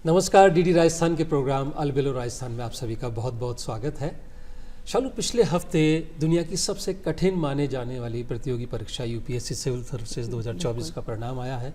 नमस्कार, डीडी राजस्थान के प्रोग्राम अलबेलो राजस्थान में आप सभी का बहुत बहुत स्वागत है। शालू, पिछले हफ्ते दुनिया की सबसे कठिन माने जाने वाली प्रतियोगी परीक्षा यूपीएससी सिविल सर्विसेज 2024 का परिणाम आया है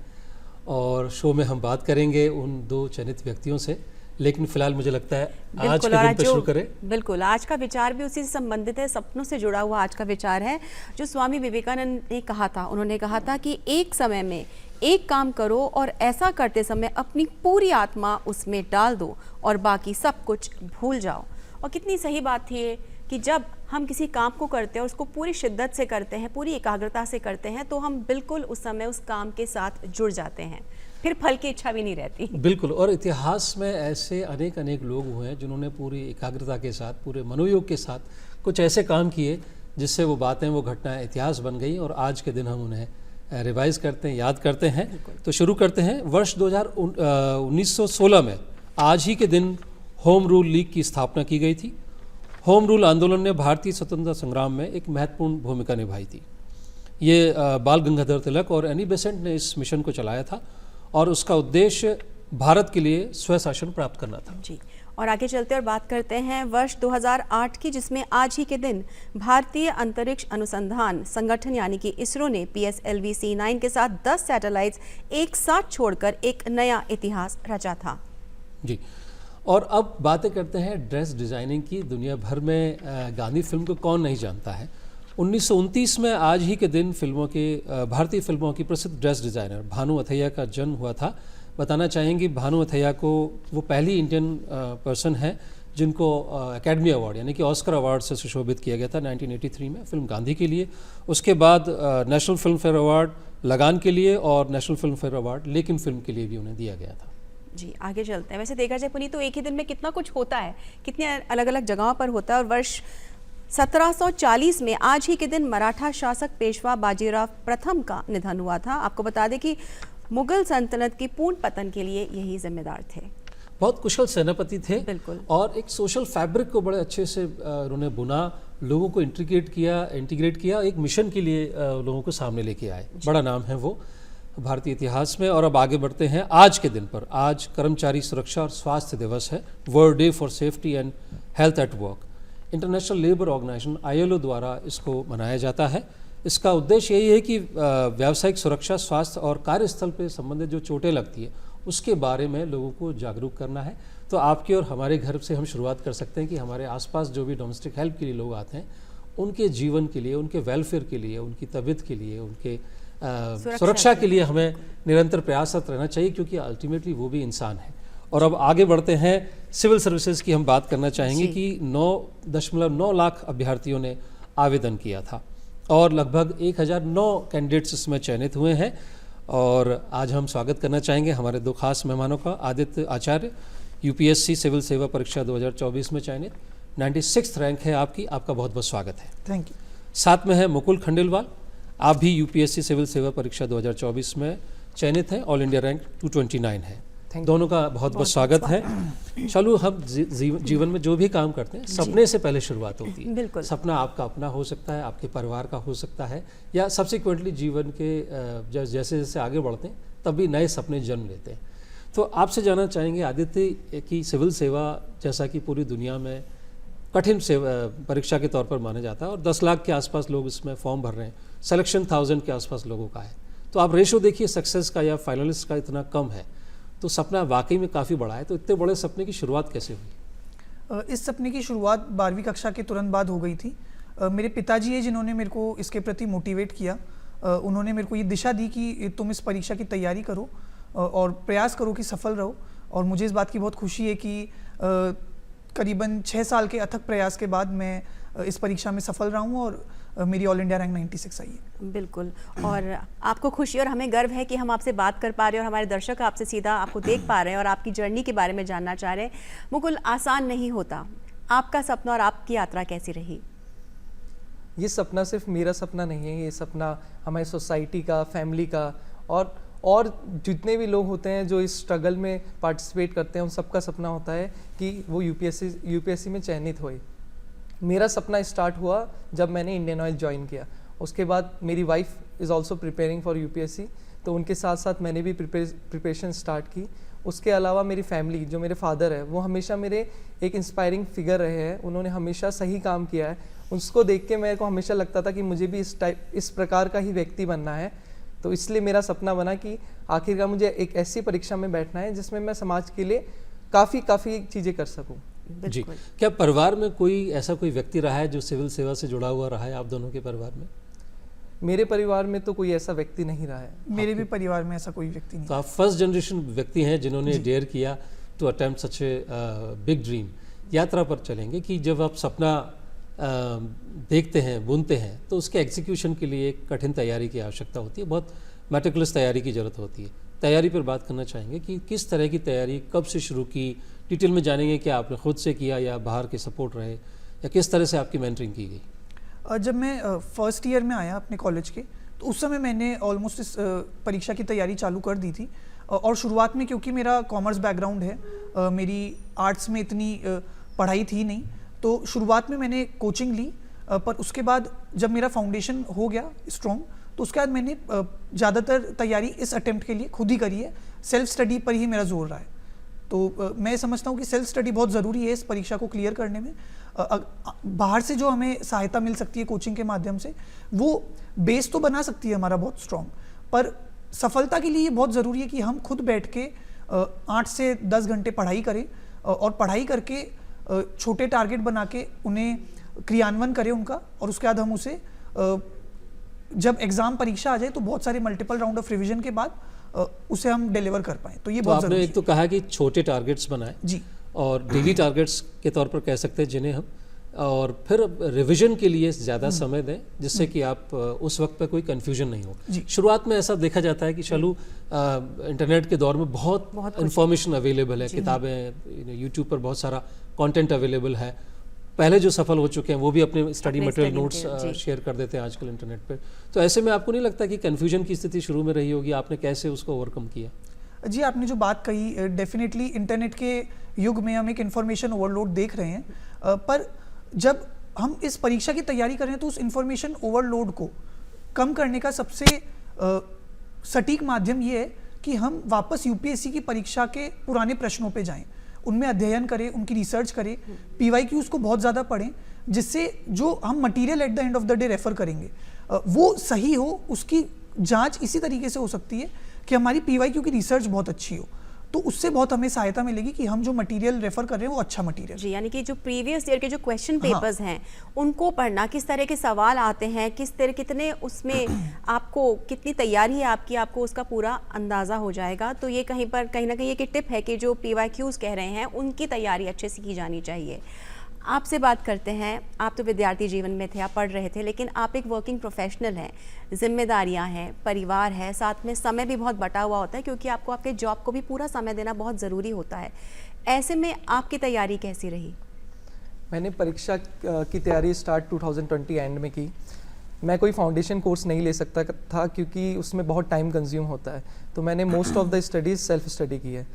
और शो में हम बात करेंगे उन दो चयनित व्यक्तियों से, लेकिन फिलहाल मुझे लगता है आज के दिन पे शुरू करें। बिल्कुल, आज का विचार भी उसी से संबंधित है, सपनों से जुड़ा हुआ आज का विचार है। जो स्वामी विवेकानंद ने कहा था, उन्होंने कहा था कि एक समय में एक काम करो और ऐसा करते समय अपनी पूरी आत्मा उसमें डाल दो और बाकी सब कुछ भूल जाओ। और कितनी सही बात थी ये कि जब हम किसी काम को करते हैं और उसको पूरी शिद्दत से करते हैं, पूरी एकाग्रता से करते हैं, तो हम बिल्कुल उस समय उस काम के साथ जुड़ जाते हैं, फिर फल की इच्छा भी नहीं रहती। बिल्कुल, और इतिहास में ऐसे अनेक लोग हुए हैं जिन्होंने पूरी एकाग्रता के साथ, पूरे मनोयोग के साथ कुछ ऐसे काम किए जिससे वो बातें, वो घटनाएं इतिहास बन गई और आज के दिन हम उन्हें रिवाइज करते हैं, याद करते हैं। तो शुरू करते हैं। वर्ष 1916 में आज ही के दिन होम रूल लीग की स्थापना की गई थी। होम रूल आंदोलन ने भारतीय स्वतंत्रता संग्राम में एक महत्वपूर्ण भूमिका निभाई थी। ये बाल गंगाधर तिलक और एनी बेसेंट ने इस मिशन को चलाया था और उसका उद्देश्य भारत के लिए स्वशासन प्राप्त करना था। जी, और आगे चलते और बात करते हैं वर्ष 2008 की, जिसमें आज ही के दिन भारतीय अंतरिक्ष अनुसंधान संगठन यानी कि इसरो ने PSLV C9 के साथ 10 सैटेलाइट्स एक साथ छोड़कर एक नया इतिहास रचा था। जी, और अब बातें करते हैं ड्रेस डिज़ाइनिंग की। दुनिया भर में गांधी फिल्म को कौन नहीं जानता है। 1929 में आज ही के दिन भारतीय फिल्मों की प्रसिद्ध ड्रेस डिज़ाइनर भानु अथैया का जन्म हुआ था। बताना चाहेंगे भानु अथैया को वो पहली इंडियन पर्सन है जिनको एकेडमी अवार्ड यानी कि ऑस्कर अवार्ड से सुशोभित किया गया था 1983 में फिल्म गांधी के लिए। उसके बाद नेशनल फिल्म फेयर अवार्ड लगान के लिए और नेशनल फिल्म फेयर अवार्ड लेकिन फिल्म के लिए भी उन्हें दिया गया था। जी, आगे चलते हैं। वैसे देखा जाए पुनीत, तो एक ही दिन में कितना कुछ होता है, कितने अलग अलग जगहों पर होता है। और वर्ष 1740 में आज ही के दिन मराठा शासक पेशवा बाजीराव प्रथम का निधन हुआ था। आपको बता दें कि मुगल सल्तनत की पूर्ण पतन के लिए यही जिम्मेदार थे। बहुत कुशल सेनापति थे। बिल्कुल। और एक सोशल फैब्रिक को बड़े अच्छे से उन्होंने बुना, लोगों को इंटीग्रेट किया, एक मिशन के लिए लोगों को सामने लेके आए। बड़ा नाम है वो भारतीय इतिहास में। और अब आगे बढ़ते हैं आज के दिन पर। आज कर्मचारी सुरक्षा और स्वास्थ्य दिवस है, world day for safety and health at work. International labour organisation ILO द्वारा इसको मनाया जाता है। इसका उद्देश्य यही है कि व्यावसायिक सुरक्षा, स्वास्थ्य और कार्यस्थल पे संबंधित जो चोटें लगती है उसके बारे में लोगों को जागरूक करना है। तो आपके और हमारे घर से हम शुरुआत कर सकते हैं कि हमारे आसपास जो भी डोमेस्टिक हेल्प के लिए लोग आते हैं उनके जीवन के लिए, उनके वेलफेयर के लिए, उनकी तबीयत के लिए, उनके सुरक्षा के लिए हमें निरंतर प्रयासरत रहना चाहिए, क्योंकि अल्टीमेटली वो भी इंसान है। और अब आगे बढ़ते हैं। सिविल सर्विसेज की हम बात करना चाहेंगे कि 9.9 लाख अभ्यर्थियों ने आवेदन किया था और लगभग 1009 कैंडिडेट्स इसमें चयनित हुए हैं। और आज हम स्वागत करना चाहेंगे हमारे दो खास मेहमानों का। आदित्य आचार्य, UPSC सिविल सेवा परीक्षा 2024 में चयनित, 96th रैंक है आपकी, आपका बहुत बहुत स्वागत है। Thank you. साथ में है मुकुल खंडेलवाल, आप भी UPSC सिविल सेवा परीक्षा 2024 में चयनित हैं, ऑल इंडिया रैंक 229 है। दोनों का बहुत बहुत स्वागत है। चलो, हम जीवन में जो भी काम करते हैं सपने से पहले शुरुआत होती है। बिल्कुल। सपना आपका अपना हो सकता है, आपके परिवार का हो सकता है, या सब्सिक्वेंटली जीवन के जैसे जैसे आगे बढ़ते हैं तब भी नए सपने जन्म लेते हैं। तो आपसे जानना चाहेंगे आदित्य कि सिविल सेवा जैसा कि पूरी दुनिया में कठिन परीक्षा के तौर पर माना जाता है और 10 लाख के आसपास लोग इसमें फॉर्म भर रहे हैं, सिलेक्शन 1000 के आसपास लोगों का है, तो आप रेशो देखिए सक्सेस का या फाइनलिस्ट का इतना कम है, तो सपना वाकई में काफ़ी बड़ा है। तो इतने बड़े सपने की शुरुआत कैसे हुई? इस सपने की शुरुआत 12वीं कक्षा के तुरंत बाद हो गई थी। मेरे पिताजी है जिन्होंने मेरे को इसके प्रति मोटिवेट किया। उन्होंने मेरे को ये दिशा दी कि तुम इस परीक्षा की तैयारी करो और प्रयास करो कि सफल रहो। और मुझे इस बात की बहुत खुशी है कि करीबन 6 साल के अथक प्रयास के बाद मैं इस परीक्षा में सफल रहा हूँ और मेरी ऑल इंडिया रैंक 96 आई है। बिल्कुल, और आपको खुशी और हमें गर्व है कि हम आपसे बात कर पा रहे हैं और हमारे दर्शक आपसे सीधा आपको देख पा रहे हैं और आपकी जर्नी के बारे में जानना चाह रहे हैं। मुकुल, आसान नहीं होता, आपका सपना और आपकी यात्रा कैसी रही? ये सपना सिर्फ मेरा सपना नहीं है, ये सपना हमारी सोसाइटी का, फैमिली का और जितने भी लोग होते हैं जो इस स्ट्रगल में पार्टिसिपेट करते हैं उन सबका सपना होता है कि वो यूपीएससी में चयनित होए। मेरा सपना स्टार्ट हुआ जब मैंने इंडियन ऑयल ज्वाइन किया। उसके बाद मेरी wife is also preparing for UPSC, तो उनके साथ साथ मैंने भी प्रिपरेशन स्टार्ट की। उसके अलावा मेरी फैमिली, जो मेरे फादर है, वो हमेशा मेरे एक इंस्पायरिंग फिगर रहे हैं। उन्होंने हमेशा सही काम किया है। उसको देख के मेरे को हमेशा लगता था कि मुझे भी इस प्रकार का ही व्यक्ति बनना है। तो इसलिए मेरा सपना बना कि आखिरकार मुझे एक ऐसी परीक्षा में बैठना है जिसमें मैं समाज के लिए काफ़ी चीज़ें कर सकूं। जी, क्या परिवार में कोई ऐसा कोई व्यक्ति रहा है जो सिविल सेवा से जुड़ा हुआ रहा है आप दोनों के परिवार में? मेरे परिवार में तो कोई ऐसा व्यक्ति नहीं रहा है। मेरे भी परिवार में ऐसा कोई व्यक्ति नहीं। तो आप फर्स्ट जनरेशन व्यक्ति हैं जिन्होंने डेयर किया to attempt such a big dream. यात्रा पर चलेंगे कि जब आप सपना देखते हैं, बुनते हैं, तो उसके एग्जीक्यूशन के लिए एक कठिन तैयारी की आवश्यकता होती है, बहुत मेटिकुलस तैयारी की ज़रूरत होती है। तैयारी पर बात करना चाहेंगे कि किस तरह की तैयारी, कब से शुरू की, डिटेल में जानेंगे कि आपने खुद से किया या बाहर के सपोर्ट रहे, या किस तरह से आपकी मेंटरिंग की गई? जब मैं फर्स्ट ईयर में आया अपने कॉलेज के, तो उस समय मैंने ऑलमोस्ट इस परीक्षा की तैयारी चालू कर दी थी। और शुरुआत में क्योंकि मेरा कॉमर्स बैकग्राउंड है, मेरी आर्ट्स में इतनी पढ़ाई थी नहीं, तो शुरुआत में मैंने कोचिंग ली। पर उसके बाद जब मेरा फाउंडेशन हो गया स्ट्रॉन्ग, तो उसके बाद मैंने ज़्यादातर तैयारी इस अटेम्प्ट के लिए खुद ही करी है। सेल्फ स्टडी पर ही मेरा जोर रहा है। तो मैं समझता हूँ कि सेल्फ स्टडी बहुत ज़रूरी है इस परीक्षा को क्लियर करने में। बाहर से जो हमें सहायता मिल सकती है कोचिंग के माध्यम से, वो बेस तो बना सकती है हमारा बहुत स्ट्रॉन्ग, पर सफलता के लिए ये बहुत ज़रूरी है कि हम खुद बैठ के 8 से 10 घंटे पढ़ाई करें, और पढ़ाई करके छोटे टारगेट बना के उन्हें क्रियान्वयन करें उनका, और उसके बाद हम उसे जब एग्ज़ाम परीक्षा आ जाए तो बहुत सारे मल्टीपल राउंड ऑफ रिवीजन के बाद उसे हम डिलीवर कर पाएँ। तो ये बहुत आपने ज़रूरी एक तो कहा कि छोटे टारगेट्स बनाएं जी, और डेली टारगेट्स के तौर पर कह सकते हैं जिन्हें हम, और फिर रिवीजन के लिए ज़्यादा समय दें जिससे कि आप उस वक्त पे कोई कन्फ्यूजन नहीं हो। शुरुआत में ऐसा देखा जाता है कि चलो इंटरनेट के दौर में बहुत इंफॉर्मेशन अवेलेबल है, किताबें, यूट्यूब पर बहुत सारा कंटेंट अवेलेबल है। पहले जो सफल हो चुके हैं वो भी अपने स्टडी मटेरियल नोट्स शेयर कर देते हैं आजकल इंटरनेट पर। तो ऐसे में आपको नहीं लगता कि कन्फ्यूजन की स्थिति शुरू में रही होगी? आपने कैसे उसको ओवरकम किया? जी, आपने जो बात कही, डेफिनेटली इंटरनेट के युग में हम एक इन्फॉर्मेशन ओवरलोड देख रहे हैं, पर जब हम इस परीक्षा की तैयारी कर रहे हैं तो उस इन्फॉर्मेशन ओवरलोड को कम करने का सबसे सटीक माध्यम ये है कि हम वापस यूपीएससी की परीक्षा के पुराने प्रश्नों पे जाएं, उनमें अध्ययन करें, उनकी रिसर्च करें, पीवाईक्यूज को बहुत ज़्यादा पढ़ें, जिससे जो हम material at the end of the day refer करेंगे वो सही हो। उसकी जांच इसी तरीके से हो सकती है कि हमारी पीवाईक्यू की रिसर्च बहुत अच्छी हो, तो उससे बहुत हमें सहायता मिलेगी कि हम जो मटेरियल रेफर कर रहे हैं वो अच्छा मटेरियल। जी, यानी कि जो प्रीवियस ईयर के जो क्वेश्चन पेपर्स हैं उनको पढ़ना, किस तरह के सवाल आते हैं, कितने उसमें आपको कितनी तैयारी है आपकी, आपको उसका पूरा अंदाज़ा हो जाएगा। तो ये कहीं ना कहीं एक टिप है कि जो पीवाईक्यूज कह रहे हैं उनकी तैयारी अच्छे से की जानी चाहिए। आपसे बात करते हैं, आप तो विद्यार्थी जीवन में थे, आप पढ़ रहे थे, लेकिन आप एक वर्किंग प्रोफेशनल हैं, जिम्मेदारियां हैं, परिवार है, साथ में समय भी बहुत बटा हुआ होता है क्योंकि आपको आपके जॉब को भी पूरा समय देना बहुत ज़रूरी होता है। ऐसे में आपकी तैयारी कैसी रही? मैंने परीक्षा की तैयारी स्टार्ट 2020 एंड में की। मैं कोई फाउंडेशन कोर्स नहीं ले सकता था क्योंकि उसमें बहुत टाइम कंज्यूम होता है, तो मैंने most of the studies self study की है।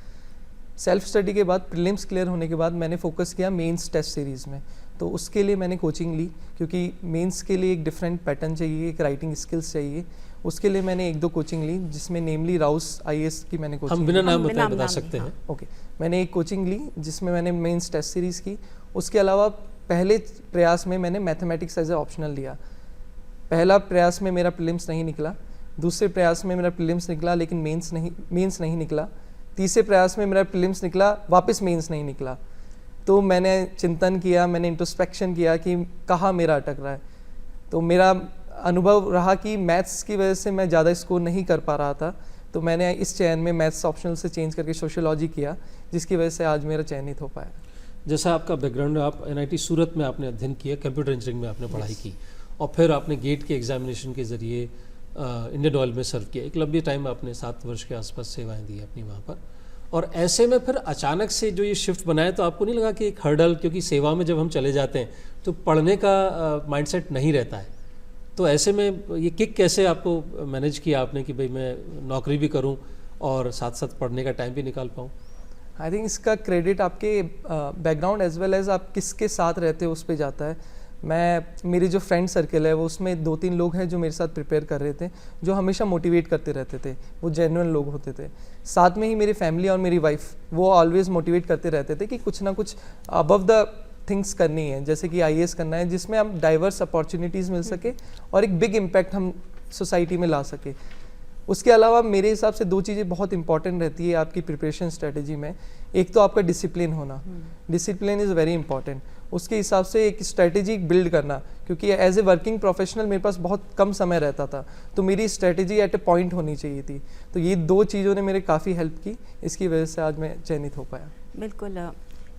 सेल्फ स्टडी के बाद प्रीलिम्स क्लियर होने के बाद मैंने फोकस किया मेंस टेस्ट सीरीज़ में। तो उसके लिए मैंने कोचिंग ली क्योंकि मेंस के लिए एक डिफरेंट पैटर्न चाहिए, एक राइटिंग स्किल्स चाहिए। उसके लिए मैंने 1-2 कोचिंग ली, जिसमें नेमली राउस IAS की मैंने कोचिंग, हम बिना नाम बता सकते हैं। ओके, मैंने एक कोचिंग ली जिसमें मैंने मेंस टेस्ट सीरीज़ की। उसके अलावा पहले प्रयास में मैंने मैथमेटिक्स एज ए ऑप्शनल लिया। पहला प्रयास में मेरा प्रीलिम्स नहीं निकला, दूसरे प्रयास में मेरा प्रीलिम्स निकला लेकिन मेंस नहीं निकला, तीसरे प्रयास में मेरा प्रीलिम्स निकला, वापस मेंस नहीं निकला। तो मैंने चिंतन किया, मैंने इंट्रोस्पेक्शन किया कि कहाँ मेरा अटक रहा है। तो मेरा अनुभव रहा कि मैथ्स की वजह से मैं ज़्यादा स्कोर नहीं कर पा रहा था, तो मैंने इस चयन में मैथ्स ऑप्शनल से चेंज करके सोशियोलॉजी किया, जिसकी वजह से आज मेरा चयनित हो पाया। जैसा आपका बैकग्राउंड है, आप NIT सूरत में आपने अध्ययन किया, कंप्यूटर इंजीनियरिंग में आपने पढ़ाई की, और फिर आपने गेट के एग्जामिनेशन के ज़रिए इंडियन ऑयल में सर्व किया। एक लंबी टाइम आपने 7 वर्ष के आसपास सेवाएं दी अपनी वहाँ पर, और ऐसे में फिर अचानक से जो ये शिफ्ट बनाया, तो आपको नहीं लगा कि एक हर्डल, क्योंकि सेवा में जब हम चले जाते हैं तो पढ़ने का माइंडसेट नहीं रहता है, तो ऐसे में ये किक कैसे आपको मैनेज किया आपने कि भाई मैं नौकरी भी करूं और साथ साथ पढ़ने का टाइम भी निकाल पाऊं? आई थिंक इसका क्रेडिट आपके बैकग्राउंड एज वेल एज आप किसके साथ रहते हो उस पर जाता है। मेरी जो फ्रेंड सर्कल है वो उसमें 2-3 लोग हैं जो मेरे साथ प्रिपेयर कर रहे थे, जो हमेशा मोटिवेट करते रहते थे, वो जेन्युइन लोग होते थे। साथ में ही मेरी फैमिली और मेरी वाइफ, वो ऑलवेज मोटिवेट करते रहते थे कि कुछ ना कुछ अबव द थिंग्स करनी है, जैसे कि IAS करना है जिसमें हम डाइवर्स अपॉर्चुनिटीज़ मिल सके और एक बिग इम्पैक्ट हम सोसाइटी में ला सके। उसके अलावा मेरे हिसाब से 2 चीज़ें बहुत इंपॉर्टेंट रहती है आपकी प्रिपरेशन स्ट्रेटजी में। एक तो आपका डिसिप्लिन होना, डिसिप्लिन इज़ वेरी इंपॉर्टेंट। उसके हिसाब से एक स्ट्रेटजी बिल्ड करना, क्योंकि एज ए वर्किंग प्रोफेशनल मेरे पास बहुत कम समय रहता था, तो मेरी स्ट्रेटजी एट ए पॉइंट होनी चाहिए थी। तो ये 2 चीज़ों ने मेरे काफ़ी हेल्प की, इसकी वजह से आज मैं चयनित हो पाया। बिल्कुल।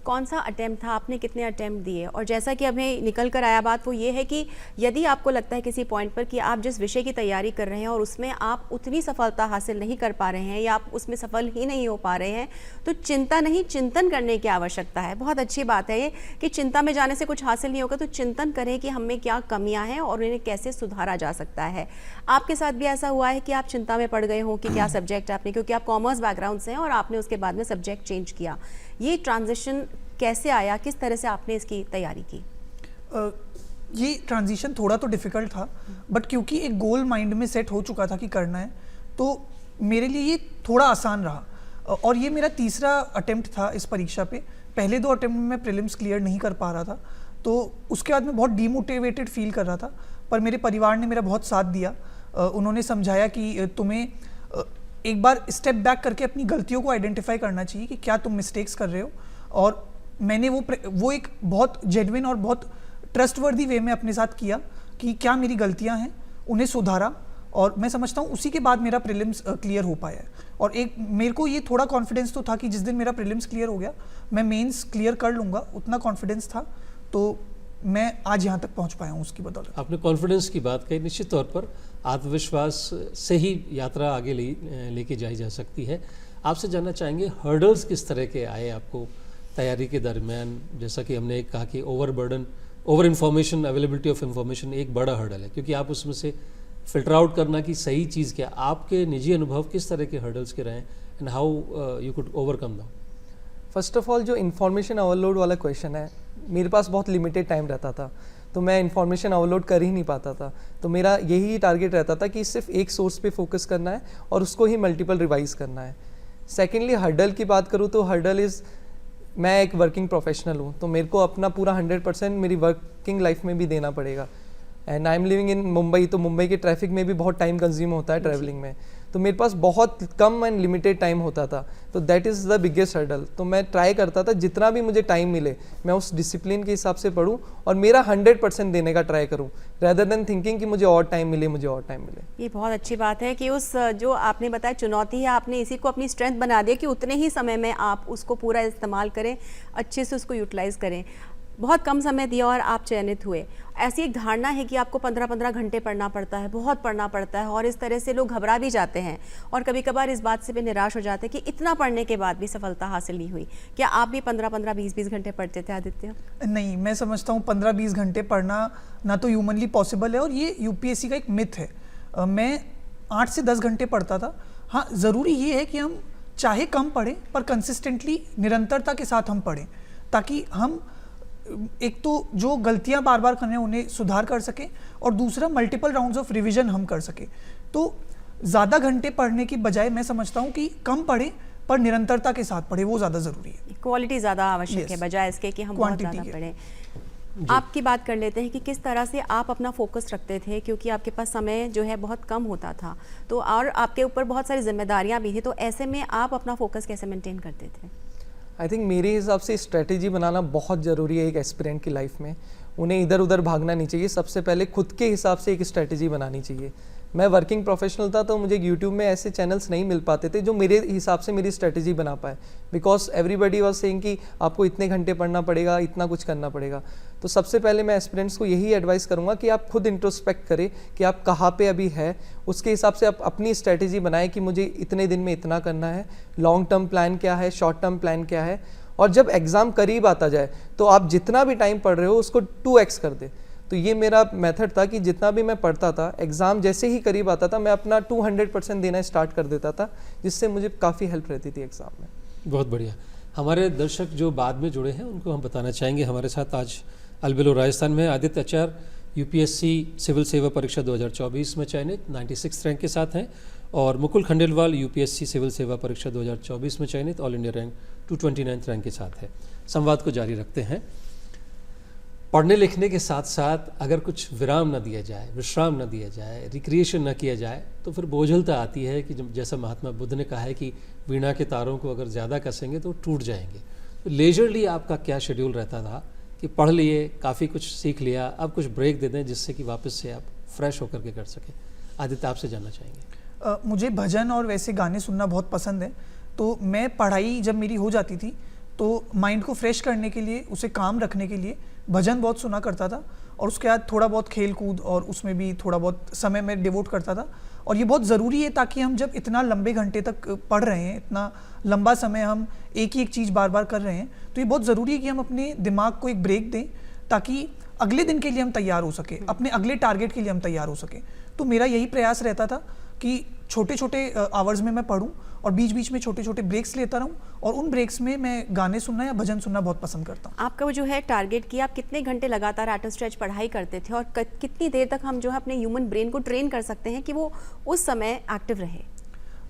कौन सा अटेम्प्ट था, आपने कितने अटेम्प्ट दिए? और जैसा कि अभी निकल कर आया बात, वो ये है कि यदि आपको लगता है किसी पॉइंट पर कि आप जिस विषय की तैयारी कर रहे हैं और उसमें आप उतनी सफलता हासिल नहीं कर पा रहे हैं या आप उसमें सफल ही नहीं हो पा रहे हैं, तो चिंता नहीं, चिंतन करने की आवश्यकता है। बहुत अच्छी बात है ये कि चिंता में जाने से कुछ हासिल नहीं होगा, तो चिंतन करें कि हम में क्या कमियाँ हैं और उन्हें कैसे सुधारा जा सकता है। आपके साथ भी ऐसा हुआ है कि आप चिंता में पड़ गए हो कि क्या सब्जेक्ट आपने, क्योंकि आप कॉमर्स बैकग्राउंड से हैं और आपने उसके बाद में सब्जेक्ट चेंज किया, ये ट्रांजिशन कैसे आया, किस तरह से आपने इसकी तैयारी की? ये ट्रांजिशन थोड़ा तो डिफ़िकल्ट था, बट क्योंकि एक गोल माइंड में सेट हो चुका था कि करना है, तो मेरे लिए ये थोड़ा आसान रहा। और ये मेरा तीसरा अटेम्प्ट था इस परीक्षा पे। पहले 2 अटेम्प्ट में मैं प्रीलिम्स क्लियर नहीं कर पा रहा था, तो उसके बाद मैं बहुत डीमोटिवेटेड फील कर रहा था, पर मेरे परिवार ने मेरा बहुत साथ दिया। उन्होंने समझाया कि तुम्हें एक बार स्टेप बैक करके अपनी गलतियों को आइडेंटिफाई करना चाहिए कि क्या तुम मिस्टेक्स कर रहे हो, और मैंने वो एक बहुत जेन्युइन और बहुत ट्रस्टवर्दी वे में अपने साथ किया कि क्या मेरी गलतियां हैं, उन्हें सुधारा, और मैं समझता हूँ उसी के बाद मेरा प्रीलिम्स क्लियर हो पाया है। और एक मेरे को ये थोड़ा कॉन्फिडेंस तो था कि जिस दिन मेरा प्रीलिम्स क्लियर हो गया मैं मेंस क्लियर कर लूँगा, उतना कॉन्फिडेंस था, तो मैं आज यहाँ तक पहुँच पाया हूँ उसकी बदौलत। आपने कॉन्फिडेंस की बात कही, निश्चित तौर पर आत्मविश्वास से ही यात्रा आगे लेके जाई जा सकती है। आपसे जानना चाहेंगे हर्डल्स किस तरह के आए आपको तैयारी के दरमियान? जैसा कि हमने कहा कि over information, availability of information एक बड़ा हर्डल है, क्योंकि आप उसमें से फिल्टर आउट करना कि सही चीज़ क्या। आपके निजी अनुभव किस तरह के हर्डल्स के रहे and how you could overcome दम? फर्स्ट ऑफ ऑल, जो इन्फॉर्मेशन ओवरलोड वाला क्वेश्चन है, मेरे पास बहुत लिमिटेड टाइम रहता था, तो मैं इन्फॉर्मेशन ओवरलोड कर ही नहीं पाता था। तो मेरा यही टारगेट रहता था कि सिर्फ एक सोर्स पे फोकस करना है और उसको ही मल्टीपल रिवाइज करना है। सेकेंडली, हर्डल की बात करूँ तो हर्डल इज़, मैं एक वर्किंग प्रोफेशनल हूँ, तो मेरे को अपना पूरा 100% मेरी वर्किंग लाइफ में भी देना पड़ेगा। And I am living in Mumbai, तो मुंबई के ट्रैफिक में भी बहुत टाइम कंज्यूम होता है ट्रैवलिंग में, तो मेरे पास बहुत कम एंड लिमिटेड टाइम होता था, तो that is the biggest hurdle. तो मैं ट्राई करता था जितना भी मुझे टाइम मिले मैं उस डिसिप्लिन के हिसाब से पढूं और मेरा 100% देने का ट्राई करूं, रेदर देन थिंकिंग कि मुझे और टाइम मिले। ये बहुत अच्छी बात है कि उस जो आपने बताया चुनौती है, आपने इसी को अपनी स्ट्रेंथ बना दिया कि उतने ही समय में आप उसको पूरा इस्तेमाल करें, अच्छे से उसको यूटिलाइज करें। बहुत कम समय दिया और आप चयनित हुए। ऐसी एक धारणा है कि आपको 15-15 घंटे पढ़ना पड़ता है, बहुत पढ़ना पड़ता है, और इस तरह से लोग घबरा भी जाते हैं और कभी कभार इस बात से भी निराश हो जाते हैं कि इतना पढ़ने के बाद भी सफलता हासिल नहीं हुई। क्या आप भी 15-15, 20-20 घंटे पढ़ते थे आदित्य? नहीं, मैं समझता हूँ 15-20 घंटे पढ़ना ना तो ह्यूमनली पॉसिबल है और ये यूपीएससी का एक मिथ है। मैं 8 से 10 घंटे पढ़ता था। हाँ, ज़रूरी ये है कि हम चाहे कम पढ़ें पर कंसिस्टेंटली, निरंतरता के साथ हम पढ़ें, ताकि हम एक तो जो गलतियां बार बार कर रहे हैं उन्हें सुधार कर सकें, और दूसरा मल्टीपल राउंड्स ऑफ रिवीजन हम कर सकें। तो ज़्यादा घंटे पढ़ने की बजाय मैं समझता हूं कि कम पढ़ें पर निरंतरता के साथ पढ़ें, वो ज़्यादा ज़रूरी है। क्वालिटी ज़्यादा आवश्यक है बजाय इसके कि हम बहुत ज़्यादा पढ़ें। आपकी बात कर लेते हैं कि किस तरह से आप अपना फोकस रखते थे, क्योंकि आपके पास समय जो है बहुत कम होता था, तो और आपके ऊपर बहुत सारी जिम्मेदारियां भी थी, तो ऐसे में आप अपना फोकस कैसे मेंटेन करते थे? आई थिंक मेरे हिसाब से स्ट्रेटेजी बनाना बहुत ज़रूरी है एक एस्पिरेंट की लाइफ में। उन्हें इधर उधर भागना नहीं चाहिए, सबसे पहले खुद के हिसाब से एक स्ट्रेटेजी बनानी चाहिए। मैं वर्किंग प्रोफेशनल था, तो मुझे यूट्यूब में ऐसे चैनल्स नहीं मिल पाते थे जो मेरे हिसाब से मेरी स्ट्रेटेजी बना पाए, बिकॉज एवरीबडी वाज सेइंग कि आपको इतने घंटे पढ़ना पड़ेगा, इतना कुछ करना पड़ेगा। तो सबसे पहले मैं एस्पिरेंट्स को यही एडवाइस करूंगा कि आप खुद इंट्रोस्पेक्ट करें कि आप कहाँ पे अभी है, उसके हिसाब से आप अपनी स्ट्रेटेजी बनाएं कि मुझे इतने दिन में इतना करना है, लॉन्ग टर्म प्लान क्या है, शॉर्ट टर्म प्लान क्या है, और जब एग्ज़ाम करीब आता जाए तो आप जितना भी टाइम पढ़ रहे हो उसको 2x कर दे। तो ये मेरा मेथड था कि जितना भी मैं पढ़ता था, एग्ज़ाम जैसे ही करीब आता था मैं अपना 200% देना स्टार्ट कर देता था, जिससे मुझे काफ़ी हेल्प रहती थी एग्ज़ाम में। बहुत बढ़िया। हमारे दर्शक जो बाद में जुड़े हैं उनको हम बताना चाहेंगे, हमारे साथ आज अलबेलो राजस्थान में आदित्य आचार्य यूपीएससी सिविल सेवा परीक्षा 2024 में चयनित 96 रैंक के साथ हैं, और मुकुल खंडेलवाल यूपीएससी सिविल सेवा परीक्षा 2024 में चयनित ऑल इंडिया रैंक 229 रैंक के साथ है। संवाद को जारी रखते हैं। पढ़ने लिखने के साथ साथ अगर कुछ विराम न दिया जाए, विश्राम न दिया जाए, रिक्रिएशन न किया जाए तो फिर बोझलता आती है कि जैसा महात्मा बुद्ध ने कहा है कि वीणा के तारों को अगर ज़्यादा कसेंगे तो टूट जाएंगे। तो लेजरली आपका क्या शेड्यूल रहता था कि पढ़ लिए, काफ़ी कुछ सीख लिया, अब कुछ ब्रेक दे दें जिससे कि वापस से आप फ्रेश होकर के कर सकें? आदित्य, आपसे जानना चाहेंगे। मुझे भजन और वैसे गाने सुनना बहुत पसंद है, तो मैं पढ़ाई जब मेरी हो जाती थी तो माइंड को फ्रेश करने के लिए, उसे काम रखने के लिए भजन बहुत सुना करता था, और उसके बाद थोड़ा बहुत खेल कूद और उसमें भी थोड़ा बहुत समय मैं डिवोट करता था। और ये बहुत ज़रूरी है ताकि हम जब इतना लंबे घंटे तक पढ़ रहे हैं, इतना लंबा समय हम एक ही एक चीज़ बार बार कर रहे हैं, तो ये बहुत ज़रूरी है कि हम अपने दिमाग को एक ब्रेक दें ताकि अगले दिन के लिए हम तैयार हो सके, अपने अगले टारगेट के लिए हम तैयार हो सके। तो मेरा यही प्रयास रहता था कि छोटे छोटे आवर्स में मैं पढूं और बीच बीच में छोटे छोटे ब्रेक्स लेता रहूं, और उन ब्रेक्स में मैं गाने सुनना या भजन सुनना बहुत पसंद करता हूं। आपका वो जो है टारगेट कि आप कितने घंटे लगातार आउट ऑफ स्ट्रेच पढ़ाई करते थे और कितनी देर तक हम जो है अपने ह्यूमन ब्रेन को ट्रेन कर सकते हैं कि वो उस समय एक्टिव रहे?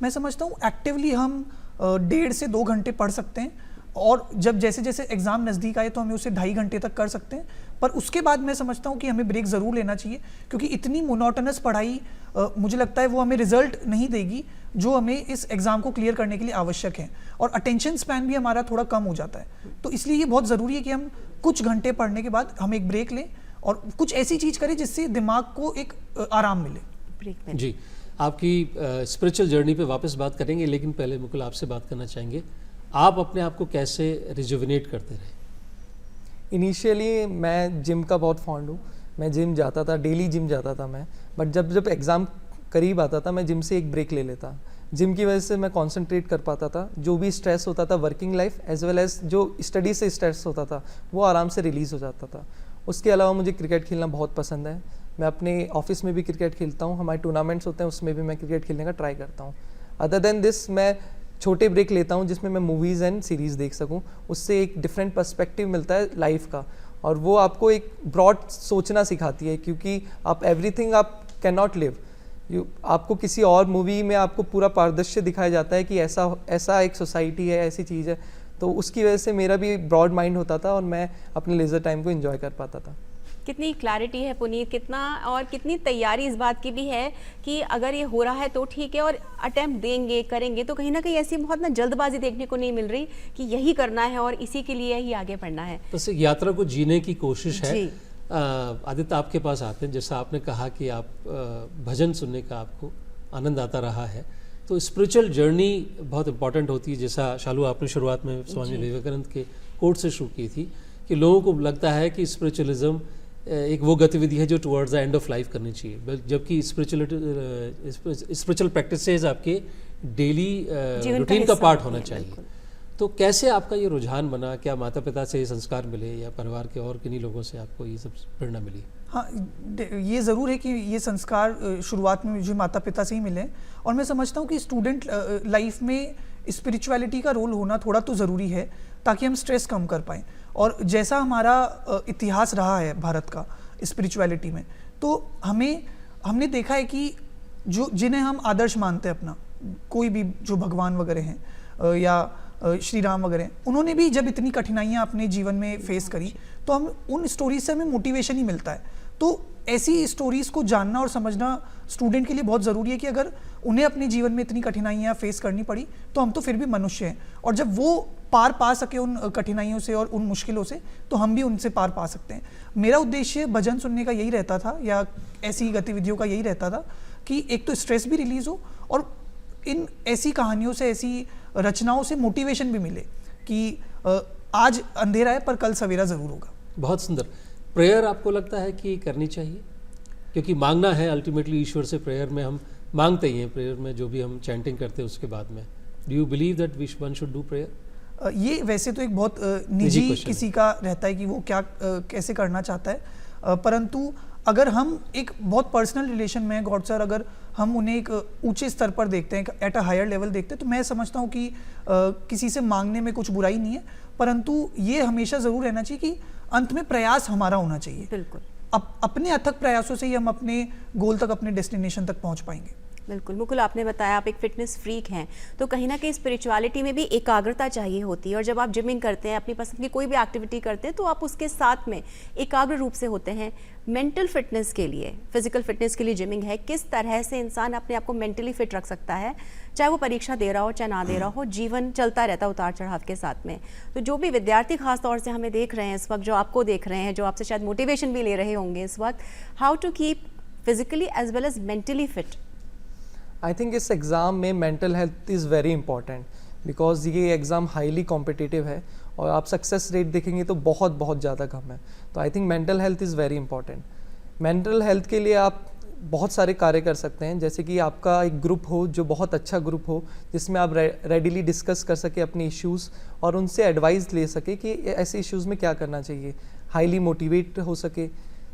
मैं समझता हूँ एक्टिवली हम 1.5 से 2 घंटे पढ़ सकते हैं, और जब जैसे जैसे एग्ज़ाम नज़दीक आए तो हमें उसे 2.5 घंटे तक कर सकते हैं। पर उसके बाद मैं समझता हूँ कि हमें ब्रेक ज़रूर लेना चाहिए, क्योंकि इतनी मोनोटोनस पढ़ाई मुझे लगता है वो हमें रिजल्ट नहीं देगी जो हमें इस एग्ज़ाम को क्लियर करने के लिए आवश्यक है, और अटेंशन स्पैन भी हमारा थोड़ा कम हो जाता है। तो इसलिए ये बहुत ज़रूरी है कि हम कुछ घंटे पढ़ने के बाद हम एक ब्रेक लें और कुछ ऐसी चीज़ करें जिससे दिमाग को एक आराम मिले। ब्रेक में जी, आपकी स्पिरिचुअल जर्नी पे वापस बात करेंगे, लेकिन पहले मुकुल आपसे बात करना चाहेंगे, आप अपने आप को कैसे रिजुविनेट करते रहे? इनिशियली मैं जिम का बहुत फॉन्ड हूँ, मैं जिम जाता था, डेली जिम जाता था मैं, बट जब जब एग्ज़ाम करीब आता था मैं जिम से एक ब्रेक ले लेता। जिम की वजह से मैं कंसंट्रेट कर पाता था, जो भी स्ट्रेस होता था working life as well as जो स्टडी से स्ट्रेस होता था वो आराम से रिलीज़ हो जाता था। उसके अलावा मुझे क्रिकेट खेलना बहुत पसंद है, मैं अपने ऑफिस में भी क्रिकेट खेलता हूँ, हमारे टूर्नामेंट्स होते हैं उसमें भी मैं क्रिकेट खेलने का ट्राई करता हूँ। अदर देन दिस मैं छोटे ब्रेक लेता हूँ जिसमें मैं मूवीज़ एंड सीरीज़ देख सकूँ, उससे एक डिफरेंट पर्सपेक्टिव मिलता है लाइफ का, और वो आपको एक ब्रॉड सोचना सिखाती है, क्योंकि आप एवरीथिंग आप कैन नॉट लिव, आपको किसी और मूवी में आपको पूरा पारदर्शी दिखाया जाता है कि ऐसा एक सोसाइटी है, ऐसी चीज़ है, तो उसकी वजह से मेरा भी ब्रॉड माइंड होता था और मैं अपने लेजर टाइम को एंजॉय कर पाता था। कितनी क्लैरिटी है पुनीत, कितना और कितनी तैयारी इस बात की भी है कि अगर ये हो रहा है तो ठीक है, और अटेम्प्ट देंगे करेंगे, तो कहीं ना कहीं ऐसी बहुत ना जल्दबाजी देखने को नहीं मिल रही कि यही करना है और इसी के लिए ही आगे बढ़ना है। बस एक यात्रा को जीने की कोशिश है। जी। आदित्य, आपके पास आते हैं, जैसा आपने कहा कि आप भजन सुनने का आपको आनंद आता रहा है, तो स्पिरिचुअल जर्नी बहुत इंपॉर्टेंट होती है। जैसा शालू आपने शुरुआत में स्वामी विवेकानंद के कोट से शुरू की थी कि लोगों को लगता है कि स्पिरिचुअलिज्म एक वो गतिविधि है जो towards the end of life करनी चाहिए, जबकि स्पिरिचुअल प्रैक्टिसेस आपके डेली रूटीन का पार्ट होना चाहिए। तो कैसे आपका ये रुझान बना? क्या माता पिता से ये संस्कार मिले या परिवार के और किन्हीं लोगों से आपको ये सब प्रेरणा मिली? हाँ, ये ज़रूर है कि ये संस्कार शुरुआत में मुझे माता पिता से ही मिले, और मैं समझता हूँ कि स्टूडेंट लाइफ में स्पिरिचुअलिटी का रोल होना थोड़ा तो ज़रूरी है ताकि हम स्ट्रेस कम कर पाएँ। और जैसा हमारा इतिहास रहा है भारत का स्पिरिचुअलिटी में, तो हमने देखा है कि जिन्हें हम आदर्श मानते हैं अपना, कोई भी जो भगवान वगैरह हैं या श्री राम वगैरह, उन्होंने भी जब इतनी कठिनाइयाँ अपने जीवन में फेस करी तो हम उन स्टोरीज से हमें मोटिवेशन ही मिलता है। तो ऐसी स्टोरीज को जानना और समझना स्टूडेंट के लिए बहुत ज़रूरी है कि अगर उन्हें अपने जीवन में इतनी कठिनाइयाँ फेस करनी पड़ी तो हम तो फिर भी मनुष्य हैं, और जब वो पार पा सके उन कठिनाइयों से और उन मुश्किलों से, तो हम भी उनसे पार पा सकते हैं। मेरा उद्देश्य भजन सुनने का यही रहता था, या ऐसी गतिविधियों का यही रहता था कि एक तो स्ट्रेस भी रिलीज़ हो और इन ऐसी कहानियों से, ऐसी रचनाओं से मोटिवेशन भी मिले कि आज अंधेरा है पर कल सवेरा ज़रूर होगा। बहुत सुंदर। प्रेयर आपको लगता है कि करनी चाहिए? क्योंकि मांगना है अल्टीमेटली ईश्वर से, प्रेयर में हम मांगते ही हैं, प्रेयर में जो भी हम चैंटिंग करते हैं उसके बाद में। Do you believe that one should do prayer? ये वैसे तो एक बहुत निजी किसी का रहता है कि वो क्या कैसे करना चाहता है, परंतु अगर हम एक बहुत पर्सनल रिलेशन में गॉड सर, अगर हम उन्हें एक ऊंचे स्तर पर देखते हैं, एट अ हायर लेवल देखते हैं, तो मैं समझता हूँ कि किसी से मांगने में कुछ बुराई नहीं है, परंतु ये हमेशा ज़रूर रहना चाहिए कि अंत में प्रयास हमारा होना चाहिए। बिल्कुल अपने अथक प्रयासों से ही हम अपने गोल तक, अपने डेस्टिनेशन तक पहुंच पाएंगे। बिल्कुल। मुकुल, आपने बताया आप एक फिटनेस फ्रीक हैं, तो कहीं ना कहीं स्पिरिचुअलिटी में भी एकाग्रता चाहिए होती है, और जब आप जिमिंग करते हैं, अपनी पसंद की कोई भी एक्टिविटी करते हैं, तो आप उसके साथ में एकाग्र रूप से होते हैं। मेंटल फिटनेस के लिए, फिजिकल फिटनेस के लिए जिमिंग है, किस तरह से इंसान अपने आप को मेंटली फिट रख सकता है, चाहे वो परीक्षा दे रहा हो चाहे ना दे रहा हो, जीवन चलता रहता है उतार चढ़ाव के साथ में। तो जो भी विद्यार्थी खास तौर से हमें देख रहे हैं इस वक्त, जो आपको देख रहे हैं, जो आपसे शायद मोटिवेशन भी ले रहे होंगे इस वक्त, how to keep physically as well as mentally fit. I think इस एग्ज़ाम में mental health is very important, because ये एग्ज़ाम हाईली कॉम्पिटिटिव है और आप सक्सेस रेट देखेंगे तो बहुत बहुत ज़्यादा कम है। तो I think mental health is very important. Mental health के लिए आप बहुत सारे कार्य कर सकते हैं, जैसे कि आपका एक ग्रुप हो जो बहुत अच्छा ग्रुप हो, जिसमें आप रेडिली डिस्कस कर सके अपने इश्यूज़ और उनसे एडवाइस ले सके कि ऐसे इश्यूज़ में क्या करना चाहिए, हाईली मोटिवेट हो सके।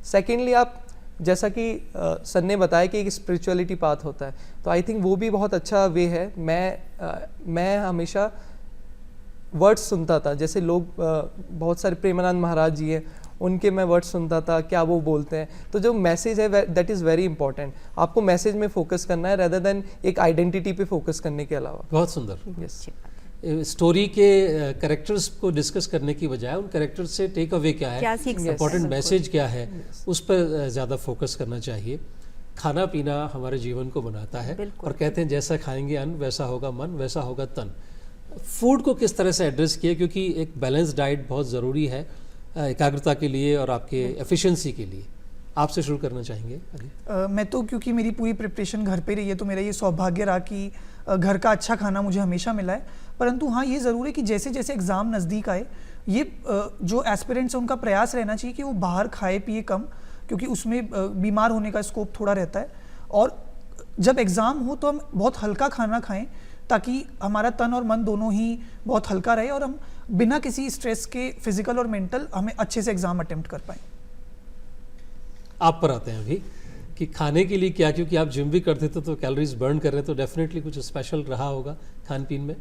सेकेंडली, आप जैसा कि सर ने बताया कि एक स्पिरिचुअलिटी पाथ होता है, तो आई थिंक वो भी बहुत अच्छा वे है। मैं हमेशा वर्ड्स सुनता था, जैसे लोग बहुत सारे प्रेमानंद महाराज जी हैं, उनके मैं वर्ड्स सुनता था, क्या वो बोलते हैं। तो जो मैसेज है दैट इज़ वेरी इंपॉर्टेंट। आपको मैसेज में फोकस करना है रेदर देन एक आइडेंटिटी पे फोकस करने के अलावा। बहुत सुंदर। यस। स्टोरी के कैरेक्टर्स को डिस्कस करने की बजाय उन कैरेक्टर्स से टेक अवे क्या है, क्या सीख सकते हैं। इंपॉर्टेंट मैसेज क्या है, उस पर ज़्यादा फोकस करना चाहिए। खाना पीना हमारे जीवन को बनाता है, और कहते हैं जैसा खाएंगे अन्न वैसा होगा मन, वैसा होगा तन। फूड को किस तरह से एड्रेस किया, क्योंकि एक बैलेंस डाइट बहुत ज़रूरी है एकाग्रता के लिए और आपके एफिशिएंसी के लिए। आपसे शुरू करना चाहेंगे अली। मैं तो, क्योंकि मेरी पूरी प्रिपरेशन घर पे रही है, तो मेरा ये सौभाग्य रहा कि घर का अच्छा खाना मुझे हमेशा मिला है। परंतु हाँ, ये ज़रूर है कि जैसे जैसे एग्ज़ाम नज़दीक आए, ये जो एस्पिरेंट्स हैं उनका प्रयास रहना चाहिए कि वो बाहर खाए पिए कम, क्योंकि उसमें बीमार होने का स्कोप थोड़ा रहता है। और जब एग्ज़ाम हो तो हम बहुत हल्का खाना खाएं, ताकि हमारा तन और मन दोनों ही बहुत हल्का रहे और हम बिना किसी स्ट्रेस के, फिजिकल और मेंटल, हमें अच्छे से एग्ज़ाम अटेम्प्ट कर पाएँ। आप पर आते हैं अभी कि खाने के लिए क्या, क्योंकि आप जिम भी करते थे तो कैलोरीज बर्न कर रहे हैं, तो डेफिनेटली कुछ स्पेशल रहा होगा खान पीन में।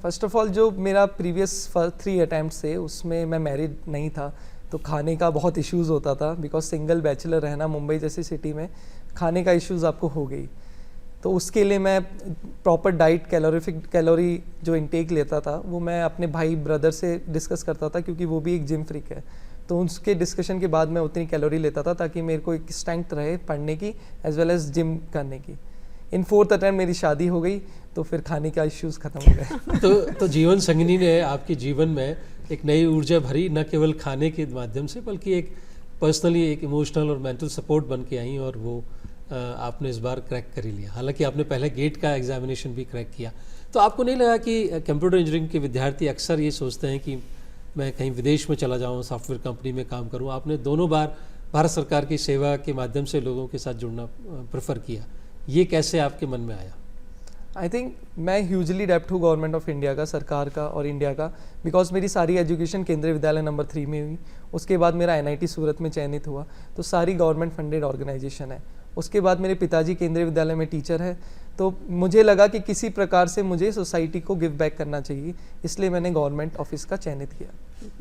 फर्स्ट ऑफ ऑल, जो मेरा प्रीवियस 3 अटैम्प्ट थे उसमें मैं मैरिड नहीं था, तो खाने का बहुत इश्यूज़ होता था, बिकॉज सिंगल बैचलर रहना मुंबई जैसी सिटी में, खाने का इश्यूज़ आपको हो गई। तो उसके लिए मैं प्रॉपर डाइट, कैलोरी जो इनटेक लेता था वो मैं अपने भाई ब्रदर से डिस्कस करता था, क्योंकि वो भी एक जिम फ्रीक है। तो उसके डिस्कशन के बाद मैं उतनी कैलोरी लेता था ताकि मेरे को एक स्ट्रेंथ रहे पढ़ने की एज वेल एज जिम करने की। इन 4th अटैम्प्ट मेरी शादी हो गई, तो फिर खाने का इश्यूज़ ख़त्म हो गए। तो जीवन संगिनी ने आपके जीवन में एक नई ऊर्जा भरी, न केवल खाने के माध्यम से बल्कि एक पर्सनली एक इमोशनल और मेंटल सपोर्ट बन के आई, और वो आपने इस बार क्रैक कर ही लिया। हालांकि आपने पहले गेट का एग्जामिनेशन भी क्रैक किया। तो आपको नहीं लगा कि कंप्यूटर इंजीनियरिंग के विद्यार्थी अक्सर ये सोचते हैं कि मैं कहीं विदेश में चला जाऊं, सॉफ्टवेयर कंपनी में काम करूं? आपने दोनों बार भारत सरकार की सेवा के माध्यम से लोगों के साथ जुड़ना प्रेफर किया, ये कैसे आपके मन में आया? आई थिंक मैं ह्यूजली डेप्ट हूँ गवर्नमेंट ऑफ इंडिया का, सरकार का और इंडिया का, बिकॉज मेरी सारी एजुकेशन केंद्रीय विद्यालय नंबर 3 में हुई। उसके बाद मेरा NIT सूरत में चयनित हुआ, तो सारी गवर्नमेंट फंडेड ऑर्गेनाइजेशन है। उसके बाद मेरे पिताजी केंद्रीय विद्यालय में टीचर है, तो मुझे लगा कि किसी प्रकार से मुझे सोसाइटी को गिव बैक करना चाहिए, इसलिए मैंने गवर्नमेंट ऑफिस का चयनित किया।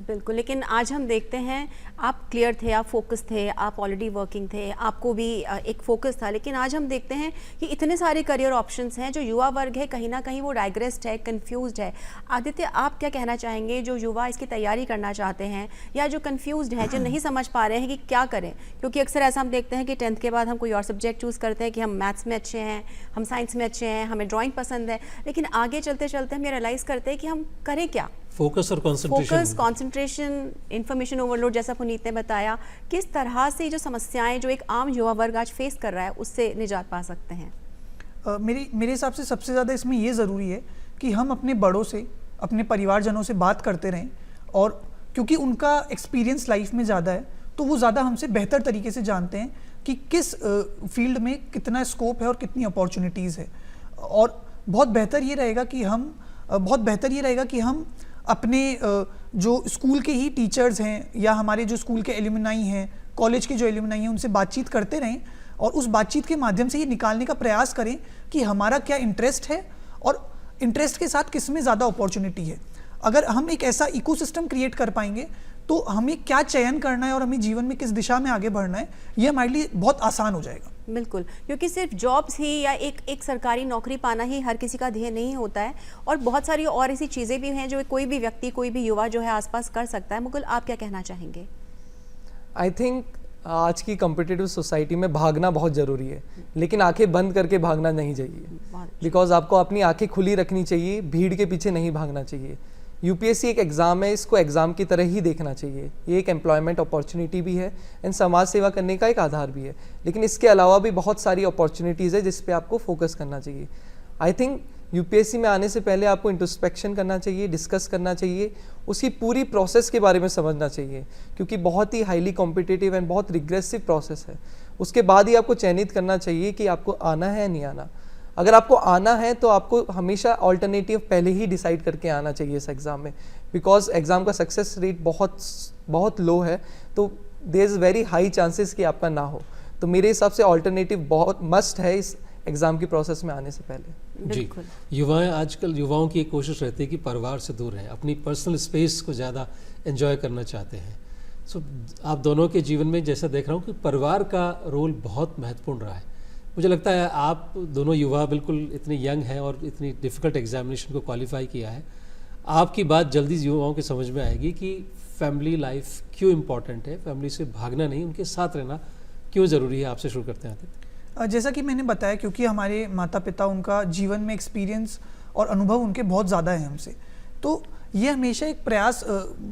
बिल्कुल, लेकिन आज हम देखते हैं आप क्लियर थे, आप फोकस थे, आप ऑलरेडी वर्किंग थे, आपको भी एक फोकस था, लेकिन आज हम देखते हैं कि इतने सारे करियर ऑप्शंस हैं। जो युवा वर्ग है कहीं ना कहीं वो डाइग्रेस्ड है, कंफ्यूज्ड है। आदित्य, आप क्या कहना चाहेंगे जो युवा इसकी तैयारी करना चाहते हैं या जो कंफ्यूज्ड हैं, जो नहीं समझ पा रहे हैं कि क्या करें? क्योंकि अक्सर ऐसा हम देखते हैं कि 10th के बाद हम कोई और सब्जेक्ट चूज़ करते हैं कि हम मैथ्स में अच्छे हैं, हम साइंस में अच्छे हैं, हमें ड्राइंग पसंद है, लेकिन आगे चलते चलते हम ये रियलाइज़ करते हैं कि हम करें क्या। फोकस और कंसंट्रेशन, इंफॉर्मेशन ओवरलोड, जैसा पुनीत ने बताया, किस तरह से जो समस्याएं जो एक आम युवा वर्ग आज फेस कर रहा है उससे निजात पा सकते हैं? मेरे हिसाब से सबसे ज़्यादा इसमें ये ज़रूरी है कि हम अपने बड़ों से, अपने परिवारजनों से बात करते रहें, और क्योंकि उनका एक्सपीरियंस लाइफ में ज़्यादा है, तो वो ज़्यादा हमसे बेहतर तरीके से जानते हैं कि किस फील्ड में कितना स्कोप है और कितनी अपॉर्चुनिटीज़ है। और बहुत बेहतर ये रहेगा कि हम अपने जो स्कूल के ही टीचर्स हैं या हमारे जो स्कूल के एलुमनाई हैं, कॉलेज के जो एलुमनाई हैं, उनसे बातचीत करते रहें, और उस बातचीत के माध्यम से ये निकालने का प्रयास करें कि हमारा क्या इंटरेस्ट है और इंटरेस्ट के साथ किस में ज़्यादा अपॉर्चुनिटी है। अगर हम एक ऐसा इकोसिस्टम क्रिएट कर पाएंगे तो हमें क्या चयन करना है और हमें जीवन में किस दिशा में आगे बढ़ना है, ये हमारे लिए बहुत आसान हो जाएगा। बिल्कुल, क्योंकि सिर्फ जॉब्स ही या एक सरकारी नौकरी पाना ही हर किसी का ध्येय नहीं होता है, और बहुत सारी और ऐसी चीज़ें भी हैं जो कोई भी व्यक्ति, कोई भी युवा जो है आसपास कर सकता है। मुकुल, आप क्या कहना चाहेंगे? आई थिंक आज की कॉम्पिटिटिव सोसाइटी में भागना बहुत ज़रूरी है, लेकिन आंखें बंद करके भागना नहीं चाहिए, बिकॉज आपको अपनी आंखें खुली रखनी चाहिए, भीड़ के पीछे नहीं भागना चाहिए। यूपीएससी एक एग्ज़ाम है, इसको एग्ज़ाम की तरह ही देखना चाहिए। ये एक एम्प्लॉयमेंट अपॉर्चुनिटी भी है एंड समाज सेवा करने का एक आधार भी है, लेकिन इसके अलावा भी बहुत सारी अपॉर्चुनिटीज़ है जिस पे आपको फोकस करना चाहिए। आई थिंक यूपीएससी में आने से पहले आपको इंट्रोस्पेक्शन करना चाहिए, डिस्कस करना चाहिए, उसकी पूरी प्रोसेस के बारे में समझना चाहिए, क्योंकि बहुत ही हाईली कॉम्पिटिटिव एंड बहुत रिग्रेसिव प्रोसेस है। उसके बाद ही आपको चयनित करना चाहिए कि आपको आना है या नहीं आना। अगर आपको आना है तो आपको हमेशा ऑल्टरनेटिव पहले ही डिसाइड करके आना चाहिए इस एग्ज़ाम में, बिकॉज एग्ज़ाम का सक्सेस रेट बहुत लो है, तो there is very high chances कि आपका ना हो। तो मेरे हिसाब से ऑल्टरनेटिव बहुत मस्ट है इस एग्ज़ाम की प्रोसेस में आने से पहले। जी, युवाओं की एक कोशिश रहती है कि परिवार से दूर रहें, अपनी पर्सनल स्पेस को ज़्यादा एंजॉय करना चाहते हैं। सो आप दोनों के जीवन में जैसा देख रहा हूँ कि परिवार का रोल बहुत महत्वपूर्ण रहा है। मुझे लगता है आप दोनों युवा बिल्कुल इतने यंग हैं और इतनी डिफ़िकल्ट एग्जामिनेशन को क्वालिफाई किया है। आपकी बात जल्दी युवाओं के समझ में आएगी कि फैमिली लाइफ क्यों इम्पॉर्टेंट है, फैमिली से भागना नहीं, उनके साथ रहना क्यों ज़रूरी है। आपसे शुरू करते हैं आदित्य। जैसा कि मैंने बताया, क्योंकि हमारे माता पिता, उनका जीवन में एक्सपीरियंस और अनुभव उनके बहुत ज़्यादा है हमसे, तो ये हमेशा एक प्रयास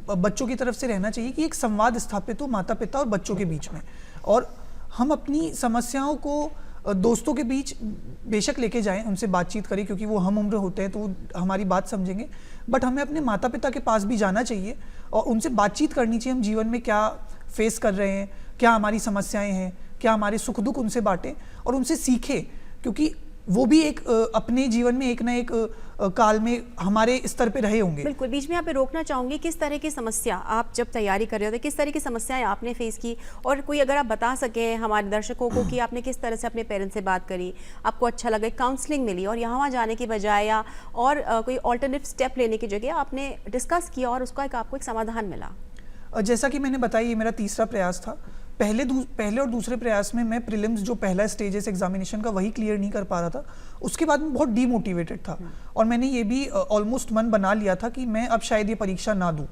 बच्चों की तरफ से रहना चाहिए कि एक संवाद स्थापित हो माता पिता और बच्चों के बीच में, और हम अपनी समस्याओं को दोस्तों के बीच बेशक लेके जाएं, उनसे बातचीत करें, क्योंकि वो हम उम्र होते हैं तो वो हमारी बात समझेंगे, बट हमें अपने माता पिता के पास भी जाना चाहिए और उनसे बातचीत करनी चाहिए। हम जीवन में क्या फेस कर रहे हैं, क्या हमारी समस्याएं हैं, क्या हमारे सुख दुख उनसे बांटें और उनसे सीखें, क्योंकि वो भी एक अपने जीवन में एक ना एक काल में हमारे स्तर पे रहे होंगे। बिल्कुल, बीच में यहाँ पे रोकना चाहूँगी, किस तरह की समस्या आप जब तैयारी कर रहे थे, किस तरह की समस्याएं आपने फेस की, और कोई अगर आप बता सकें हमारे दर्शकों को कि आपने किस तरह से अपने पेरेंट्स से बात करी, आपको अच्छा लगा, काउंसलिंग मिली, और यहाँ वहाँ जाने की बजाय या और कोई ऑल्टरनेट स्टेप लेने की जगह आपने डिस्कस किया और उसका आपको एक समाधान मिला। जैसा कि मैंने बताया, ये मेरा तीसरा प्रयास था। पहले और दूसरे प्रयास में मैं प्रीलिम्स जो पहला स्टेज है एग्जामिनेशन का, वही क्लियर नहीं कर पा रहा था। उसके बाद मैं बहुत डीमोटिवेटेड था और मैंने ये भी ऑलमोस्ट मन बना लिया था कि मैं अब शायद ये परीक्षा ना दूं।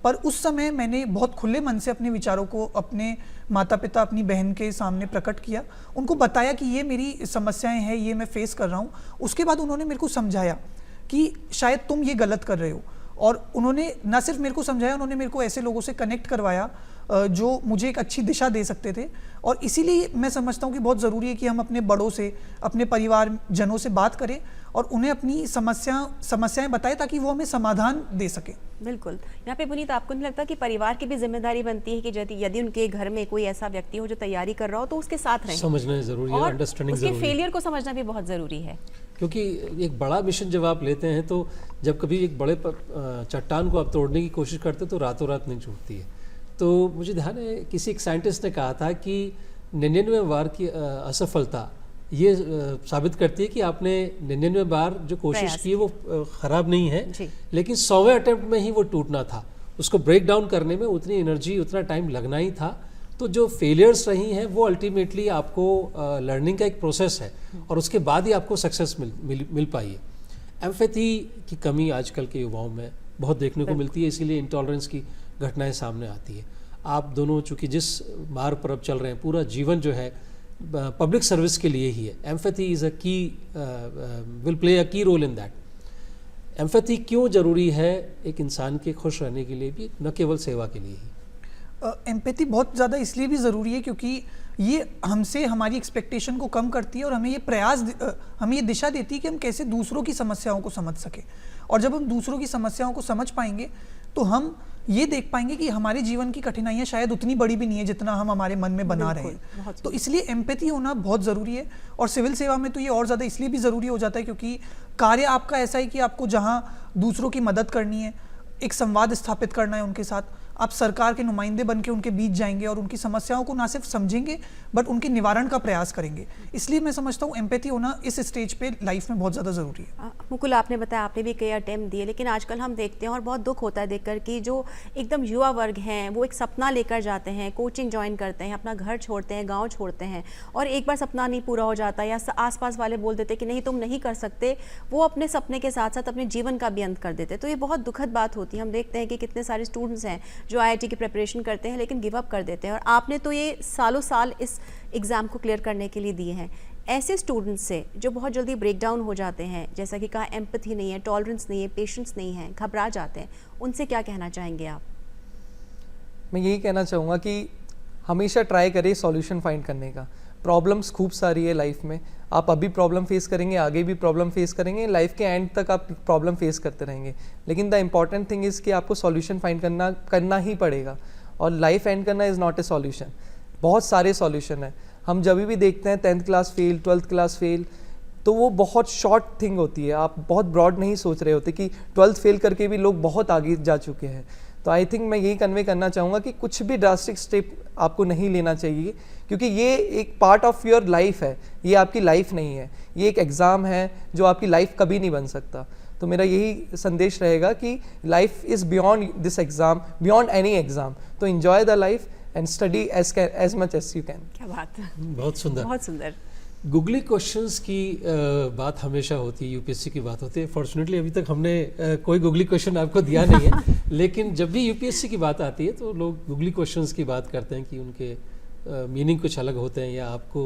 पर उस समय मैंने बहुत खुले मन से अपने विचारों को अपने माता पिता, अपनी बहन के सामने प्रकट किया, उनको बताया कि ये मेरी समस्याएं हैं, ये मैं फेस कर रहा हूँ। उसके बाद उन्होंने मेरे को समझाया कि शायद तुम ये गलत कर रहे हो, और उन्होंने ना सिर्फ मेरे को समझाया, उन्होंने मेरे को ऐसे लोगों से कनेक्ट करवाया जो मुझे एक अच्छी दिशा दे सकते थे। और इसीलिए मैं समझता हूँ कि बहुत ज़रूरी है कि हम अपने बड़ों से, अपने परिवार जनों से बात करें और उन्हें अपनी समस्याएं बताएं, ताकि वो हमें समाधान दे सके। बिल्कुल, यहाँ पे पुनीत, आपको नहीं लगता कि परिवार की भी जिम्मेदारी बनती है कि यदि उनके घर में कोई ऐसा व्यक्ति हो जो तैयारी कर रहा हो तो उसके साथ रहें, समझना जरूरी है, अंडरस्टैंडिंग उसके फेलियर को समझना भी बहुत ज़रूरी है। क्योंकि एक बड़ा मिशन जब आप लेते हैं, तो जब कभी एक बड़े चट्टान को आप तोड़ने की कोशिश करते हैं तो रातों रात नहीं छूटती है। तो मुझे ध्यान है, किसी एक साइंटिस्ट ने कहा था कि 99 बार की असफलता ये साबित करती है कि आपने 99 बार जो कोशिश की वो ख़राब नहीं है, लेकिन 100वें अटेम्प्ट में ही वो टूटना था। उसको ब्रेक डाउन करने में उतनी एनर्जी, उतना टाइम लगना ही था। तो जो फेलियर्स रही हैं वो अल्टीमेटली आपको लर्निंग का एक प्रोसेस है, और उसके बाद ही आपको सक्सेस मिल पाई है। एम्पैथी की कमी आजकल के युवाओं में बहुत देखने को मिलती है, इसीलिए इंटॉलरेंस की घटनाएं सामने आती है। आप दोनों चूँकि जिस मार्ग पर अब चल रहे हैं, पूरा जीवन जो है पब्लिक सर्विस के लिए ही है। एम्पैथी इज़ अ की, विल प्ले अ की रोल इन दैट। एम्पैथी क्यों ज़रूरी है एक इंसान के खुश रहने के लिए भी, न केवल सेवा के लिए ही? एम्पैथी बहुत ज़्यादा इसलिए भी ज़रूरी है क्योंकि ये हमसे हमारी एक्सपेक्टेशन को कम करती है और हमें ये दिशा देती है कि हम कैसे दूसरों की समस्याओं को समझ सकें। और जब हम दूसरों की समस्याओं को समझ पाएंगे तो हम ये देख पाएंगे कि हमारे जीवन की कठिनाइयाँ शायद उतनी बड़ी भी नहीं है जितना हम हमारे मन में बना रहे हैं। तो इसलिए एम्पैथी होना बहुत ज़रूरी है। और सिविल सेवा में तो ये और ज़्यादा इसलिए भी ज़रूरी हो जाता है क्योंकि कार्य आपका ऐसा है कि आपको जहाँ दूसरों की मदद करनी है, एक संवाद स्थापित करना है उनके साथ, आप सरकार के नुमाइंदे बन के उनके बीच जाएंगे और उनकी समस्याओं को ना सिर्फ समझेंगे बट उनके निवारण का प्रयास करेंगे। इसलिए मैं समझता हूँ एम्पैथी होना इस स्टेज पे लाइफ में बहुत ज़्यादा ज़रूरी है। मुकुल, आपने बताया आपने भी कई अटेम्प्ट दिए, लेकिन आजकल हम देखते हैं और बहुत दुख होता है देखकर कि जो एकदम युवा वर्ग हैं वो एक सपना लेकर जाते हैं, कोचिंग ज्वाइन करते हैं, अपना घर छोड़ते हैं, गाँव छोड़ते हैं, और एक बार सपना नहीं पूरा हो जाता या आसपास वाले बोल देते कि नहीं तुम नहीं कर सकते, वो अपने सपने के साथ साथ अपने जीवन का भी अंत कर देते। तो ये बहुत दुखद बात होती है। हम देखते हैं कि कितने सारे स्टूडेंट्स हैं जो IIT की प्रिपरेशन करते हैं लेकिन गिव अप कर देते हैं, और आपने तो ये सालों साल इस एग्ज़ाम को क्लियर करने के लिए दिए हैं। ऐसे स्टूडेंट्स से जो बहुत जल्दी ब्रेक डाउन हो जाते हैं, जैसा कि कहा एम्पैथी नहीं है, टॉलरेंस नहीं है, पेशेंस नहीं है, घबरा जाते हैं, उनसे क्या कहना चाहेंगे आप? मैं यही कहना चाहूँगा कि हमेशा ट्राई करें सॉल्यूशन फाइंड करने का। प्रॉब्लम्स खूब सारी है लाइफ में, आप अभी प्रॉब्लम फेस करेंगे, आगे भी प्रॉब्लम फेस करेंगे, लाइफ के एंड तक आप प्रॉब्लम फेस करते रहेंगे, लेकिन द इम्पॉर्टेंट थिंग इज़ कि आपको सॉल्यूशन फाइंड करना ही पड़ेगा। और लाइफ एंड करना इज़ नॉट ए सॉल्यूशन, बहुत सारे सॉल्यूशन है। हम जब भी देखते हैं 10th class fail, 12th class fail, तो वो बहुत शॉर्ट थिंग होती है, आप बहुत ब्रॉड नहीं सोच रहे होते कि 12th फेल करके भी लोग बहुत आगे जा चुके हैं। तो आई थिंक मैं यही कन्वे करना चाहूँगा कि कुछ भी ड्रास्टिक स्टेप आपको नहीं लेना चाहिए, क्योंकि ये एक पार्ट ऑफ योर लाइफ है, ये आपकी लाइफ नहीं है, ये एक एग्ज़ाम है जो आपकी लाइफ कभी नहीं बन सकता। तो मेरा यही संदेश रहेगा कि life is beyond this exam, beyond any exam. तो enjoy the life and study as much as you can. क्या बात है, बहुत सुंदर, बहुत सुंदर। गूगली क्वेश्चंस की बात हमेशा होती है, यूपीएससी की बात होती है। फॉर्चुनेटली अभी तक हमने कोई गूगली क्वेश्चन आपको दिया नहीं है लेकिन जब भी यूपीएससी की बात आती है तो लोग गूगली क्वेश्चंस की बात करते हैं कि उनके मीनिंग कुछ अलग होते हैं या आपको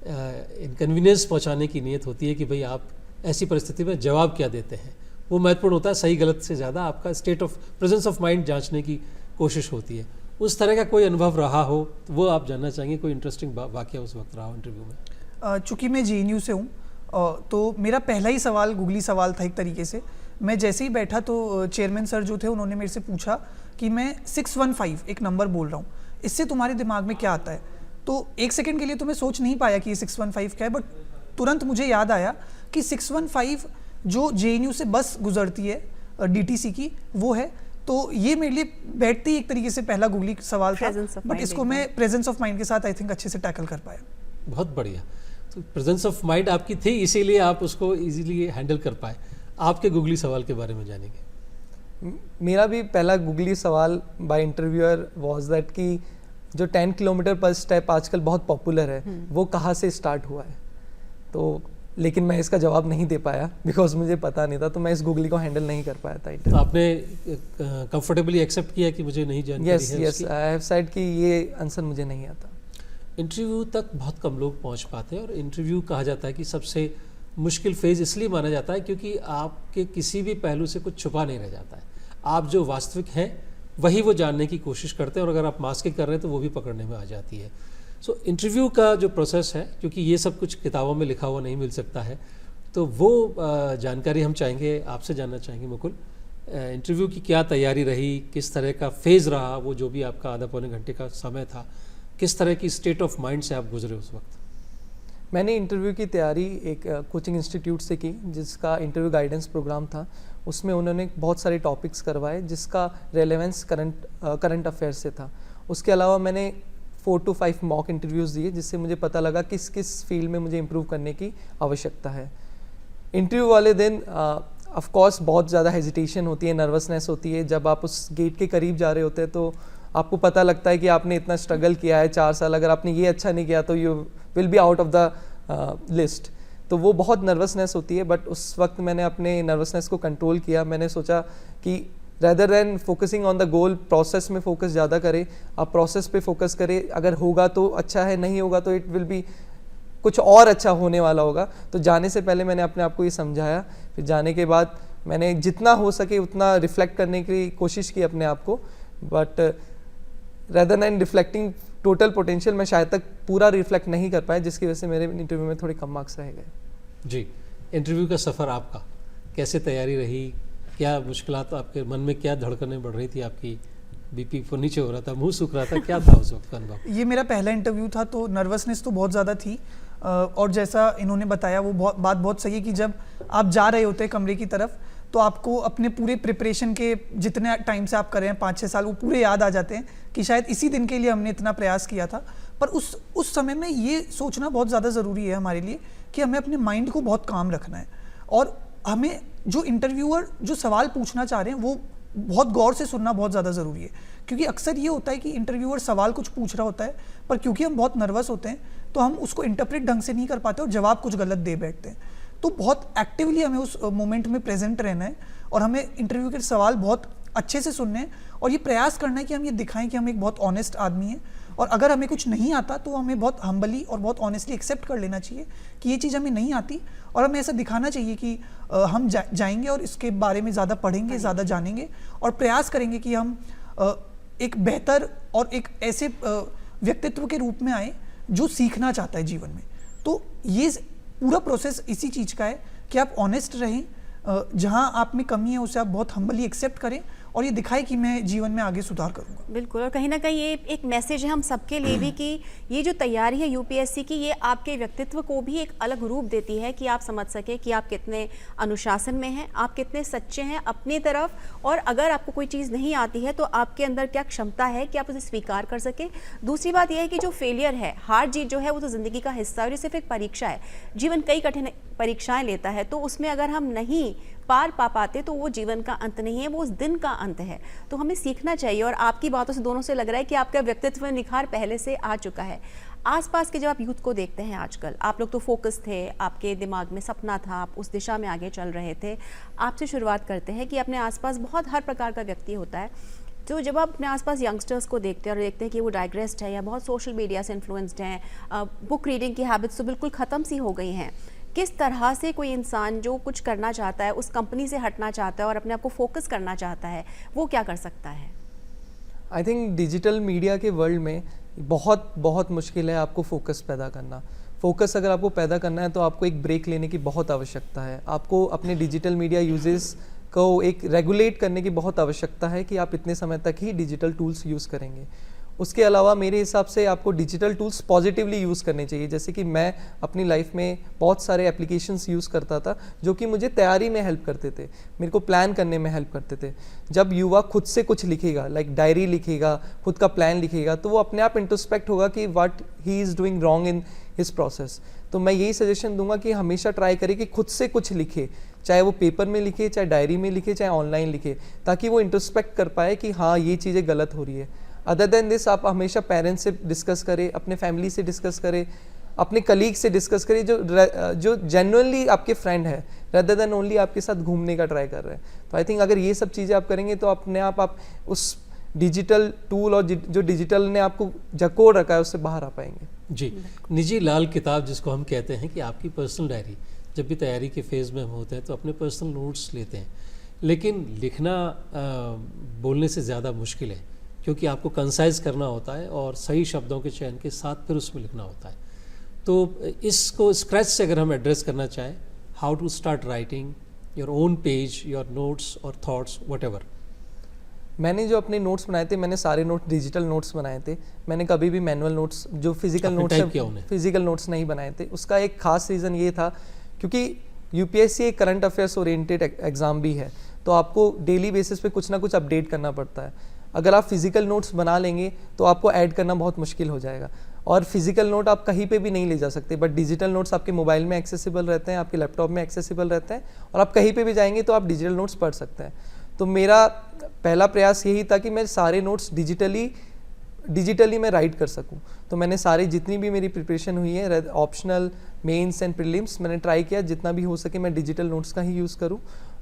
इनकन्वीनियंस पहुंचाने की नीयत होती है कि भाई आप ऐसी परिस्थिति में जवाब क्या देते हैं। वो महत्वपूर्ण होता है, सही गलत से ज़्यादा आपका state of presence of mind जांचने की कोशिश होती है। उस तरह का कोई अनुभव रहा हो तो वो आप जानना चाहेंगे, कोई इंटरेस्टिंग वाकया उस वक्त रहा हो इंटरव्यू में? चूँकि मैं JNU से हूँ तो मेरा पहला ही सवाल गूगली सवाल था एक तरीके से। मैं जैसे ही बैठा तो चेयरमैन सर जो थे उन्होंने मेरे से पूछा कि मैं 615 एक नंबर बोल रहा हूँ, इससे तुम्हारे दिमाग में क्या आता है? तो एक सेकंड के लिए तो मैं सोच नहीं पाया कि ये 615 क्या है, बट तुरंत मुझे याद आया कि 615 जो JNU से बस गुजरती है DTC की वो है। तो ये मेरे लिए बैठते ही एक तरीके से पहला गूगली सवाल था, बट इसको मैं प्रेजेंस ऑफ माइंड के साथ आई थिंक अच्छे से टैकल कर पाया। बहुत बढ़िया। तो प्रेजेंस ऑफ माइंड आपकी थी, इसीलिए आप उसको इजीली हैंडल कर पाए। आपके गूगली सवाल के बारे में जानेंगे। मेरा भी पहला गूगली सवाल बाय इंटरव्यूअर वाज दैट कि जो 10 किलोमीटर पर स्टेप आजकल बहुत पॉपुलर है वो कहाँ से स्टार्ट हुआ है। तो लेकिन मैं इसका जवाब नहीं दे पाया बिकॉज मुझे पता नहीं था, तो मैं इस गूगली को हैंडल नहीं कर पाया था। तो आपने कंफर्टेबली एक्सेप्ट किया कि मुझे नहीं जानकारी है? यस, आई हैव सेड कि ये आंसर मुझे नहीं आता। इंटरव्यू तक बहुत कम लोग पहुंच पाते हैं और इंटरव्यू कहा जाता है कि सबसे मुश्किल फेज़ इसलिए माना जाता है क्योंकि आपके किसी भी पहलू से कुछ छुपा नहीं रह जाता है। आप जो वास्तविक हैं वही वो जानने की कोशिश करते हैं और अगर आप मास्किंग कर रहे हैं तो वो भी पकड़ने में आ जाती है। सो इंटरव्यू का जो प्रोसेस है, क्योंकि ये सब कुछ किताबों में लिखा हुआ नहीं मिल सकता है, तो वो जानकारी हम चाहेंगे, आपसे जानना चाहेंगे मुकुल। इंटरव्यू की क्या तैयारी रही, किस तरह का फेज़ रहा, वो जो भी आपका आधा पौने घंटे का समय था, किस तरह की स्टेट ऑफ माइंड से आप गुजरे उस वक्त? मैंने इंटरव्यू की तैयारी एक कोचिंग इंस्टीट्यूट से की जिसका इंटरव्यू गाइडेंस प्रोग्राम था। उसमें उन्होंने बहुत सारे टॉपिक्स करवाए जिसका रेलेवेंस करंट अफेयर से था। उसके अलावा मैंने 4 to 5 मॉक इंटरव्यूज़ दिए जिससे मुझे पता लगा किस किस फील्ड में मुझे इम्प्रूव करने की आवश्यकता है। इंटरव्यू वाले दिन ऑफ कोर्स बहुत ज़्यादा हेजिटेशन होती है, नर्वसनेस होती है। जब आप उस गेट के करीब जा रहे होते हैं तो आपको पता लगता है कि आपने इतना स्ट्रगल किया है 4 साल, अगर आपने ये अच्छा नहीं किया तो you will be out of the list. तो वो बहुत नर्वसनेस होती है, बट उस वक्त मैंने अपने नर्वसनेस को कंट्रोल किया। मैंने सोचा कि rather than focusing on the goal, process में फोकस ज़्यादा करें, आप प्रोसेस पे फोकस करें। अगर होगा तो अच्छा है, नहीं होगा तो इट विल बी कुछ और अच्छा होने वाला होगा। तो जाने से पहले मैंने अपने आप को ये समझाया। फिर जाने के बाद मैंने जितना हो सके उतना रिफ्लेक्ट करने की कोशिश की अपने आप को, but rather than reflecting total potential मैं शायद तक पूरा रिफ्लेक्ट नहीं कर पाया, जिसकी वजह से मेरे इंटरव्यू में थोड़े कम मार्क्स रह गए। जी, इंटरव्यू का सफ़र आपका कैसे तैयारी रही? क्या मुश्किलात आपके मन में, क्या धड़कनें बढ़ रही थी आपकी? बीपी ऊपर नीचे हो रहा था, मुंह सूख रहा था, क्या था उस वक्त का अनुभव? ये मेरा पहला इंटरव्यू था तो नर्वसनेस तो बहुत ज़्यादा थी। और जैसा इन्होंने बताया वो बात बहुत सही है कि जब आप जा रहे होते हैं कमरे की तरफ तो आपको अपने पूरे प्रिपरेशन के जितने टाइम से आप कर रहे हैं 5-6 साल, वो पूरे याद आ जाते हैं कि शायद इसी दिन के लिए हमने इतना प्रयास किया था। पर उस समय में ये सोचना बहुत ज़्यादा ज़रूरी है हमारे लिए कि हमें अपने माइंड को बहुत काम रखना है, और हमें जो इंटरव्यूअर जो सवाल पूछना चाह रहे हैं वो बहुत गौर से सुनना बहुत ज़्यादा ज़रूरी है। क्योंकि अक्सर ये होता है कि इंटरव्यूअर सवाल कुछ पूछ रहा होता है, पर क्योंकि हम बहुत नर्वस होते हैं तो हम उसको इंटरप्रेट ढंग से नहीं कर पाते और जवाब कुछ गलत दे बैठते हैं। तो बहुत एक्टिवली हमें उस मोमेंट में प्रेजेंट रहना है और हमें इंटरव्यू के सवाल बहुत अच्छे से सुनने हैं और ये प्रयास करना है कि हम ये दिखाएं कि हम एक बहुत ऑनेस्ट आदमी हैं, और अगर हमें कुछ नहीं आता तो हमें बहुत हम्बली और बहुत ऑनेस्टली एक्सेप्ट कर लेना चाहिए कि ये चीज़ हमें नहीं आती, और हमें ऐसा दिखाना चाहिए कि हम जाएंगे और इसके बारे में ज़्यादा पढ़ेंगे, ज़्यादा जानेंगे और प्रयास करेंगे कि हम एक बेहतर और एक ऐसे व्यक्तित्व के रूप में आए जो सीखना चाहता है जीवन में। तो ये पूरा प्रोसेस इसी चीज़ का है कि आप ऑनेस्ट रहें, जहाँ आप में कमी है उसे आप बहुत हम्बली एक्सेप्ट करें और ये दिखाए कि मैं जीवन में आगे सुधार करूंगा। बिल्कुल, और कहीं ना कहीं ये एक मैसेज है हम सबके लिए भी कि ये जो तैयारी है यूपीएससी की, ये आपके व्यक्तित्व को भी एक अलग रूप देती है कि आप समझ सके कि आप कितने अनुशासन में हैं, आप कितने सच्चे हैं अपनी तरफ, और अगर आपको कोई चीज़ नहीं आती है तो आपके अंदर क्या क्षमता है कि आप उसे स्वीकार कर सके। दूसरी बात यह है कि जो फेलियर है, हार जीत जो है, वो तो ज़िंदगी का हिस्सा है और ये सिर्फ एक परीक्षा है। जीवन कई कठिन परीक्षाएं लेता है, तो उसमें अगर हम नहीं पार पा पाते तो वो जीवन का अंत नहीं है, वो उस दिन का अंत है। तो हमें सीखना चाहिए, और आपकी बातों से दोनों से लग रहा है कि आपका व्यक्तित्व निखार पहले से आ चुका है। आसपास के जब आप यूथ को देखते हैं आजकल, आप लोग तो फोकस थे, आपके दिमाग में सपना था, आप उस दिशा में आगे चल रहे थे। आपसे शुरुआत करते हैं कि अपने आसपास बहुत हर प्रकार का व्यक्ति होता है, तो जब आप अपने आसपास यंगस्टर्स को देखते हैं और देखते हैं कि वो डाइग्रेस्ड है या बहुत सोशल मीडिया से इन्फ्लुएंस्ड हैं, बुक रीडिंग की हैबिट्स तो बिल्कुल ख़त्म सी हो गई हैं, किस तरह से कोई इंसान जो कुछ करना चाहता है, उस कंपनी से हटना चाहता है और अपने आप को फोकस करना चाहता है, वो क्या कर सकता है? आई थिंक डिजिटल मीडिया के वर्ल्ड में बहुत बहुत मुश्किल है आपको फोकस पैदा करना। फोकस अगर आपको पैदा करना है तो आपको एक ब्रेक लेने की बहुत आवश्यकता है। आपको अपने डिजिटल मीडिया यूजेस को एक रेगुलेट करने की बहुत आवश्यकता है कि आप इतने समय तक ही डिजिटल टूल्स यूज़ करेंगे। उसके अलावा मेरे हिसाब से आपको डिजिटल टूल्स पॉजिटिवली यूज़ करने चाहिए। जैसे कि मैं अपनी लाइफ में बहुत सारे एप्लीकेशंस यूज़ करता था जो कि मुझे तैयारी में हेल्प करते थे, मेरे को प्लान करने में हेल्प करते थे। जब युवा खुद से कुछ लिखेगा, लाइक डायरी लिखेगा, खुद का प्लान लिखेगा, तो वो अपने आप इंट्रोस्पेक्ट होगा कि what he is doing wrong in his process. तो मैं यही सजेशन दूंगा कि हमेशा ट्राई करें कि खुद से कुछ लिखे, चाहे वो पेपर में लिखे, चाहे डायरी में लिखे, चाहे ऑनलाइन लिखे, ताकि वो इंट्रोस्पेक्ट कर पाए कि हाँ ये चीज़ें गलत हो रही है। अदर देन दिस आप हमेशा पेरेंट्स से डिस्कस करें, अपने फैमिली से डिस्कस करें, अपने कलीग से डिस्कस करें जो जेन्युइनली आपके फ्रेंड है, रेदर देन ओनली आपके साथ घूमने का ट्राई कर रहे हैं। तो आई थिंक अगर ये सब चीज़ें आप करेंगे तो अपने आप उस डिजिटल टूल और जो डिजिटल ने आपको जकोड़ रखा है उससे बाहर आ पाएंगे। जी, निजी लाल किताब जिसको हम कहते हैं कि आपकी पर्सनल डायरी, जब भी तैयारी के फेज़ में हम होते हैं तो अपने पर्सनल नोट्स लेते हैं, लेकिन लिखना बोलने से ज़्यादा मुश्किल है क्योंकि आपको कंसाइज करना होता है और सही शब्दों के चयन के साथ फिर उसमें लिखना होता है। तो इसको स्क्रैच से अगर हम एड्रेस करना चाहें, how to start writing your own page, your notes और थॉट्स, व्हाटएवर। मैंने जो अपने नोट्स बनाए थे, मैंने सारे नोट्स डिजिटल नोट्स बनाए थे। मैंने कभी भी मैनुअल नोट्स जो फिजिकल नोट्स नहीं बनाए थे। उसका एक खास रीज़न ये था क्योंकि यूपीएससी एक करंट अफेयर्स ओरिएंटेड एग्ज़ाम भी है, तो आपको डेली बेसिस पे कुछ ना कुछ अपडेट करना पड़ता है। अगर आप फिजिकल नोट्स बना लेंगे तो आपको ऐड करना बहुत मुश्किल हो जाएगा, और फिजिकल नोट आप कहीं पे भी नहीं ले जा सकते, बट डिजिटल नोट्स आपके मोबाइल में एक्सेसिबल रहते हैं, आपके लैपटॉप में एक्सेसिबल रहते हैं, और आप कहीं पे भी जाएंगे तो आप डिजिटल नोट्स पढ़ सकते हैं। तो मेरा पहला प्रयास यही था कि मैं सारे नोट्स डिजिटली मैं राइट कर सकूं। तो मैंने सारी जितनी भी मेरी प्रिपरेशन हुई है, ऑप्शनल, मेंस एंड प्रीलिम्स, मैंने ट्राई किया जितना भी हो सके मैं डिजिटल नोट्स का ही यूज़ करूं।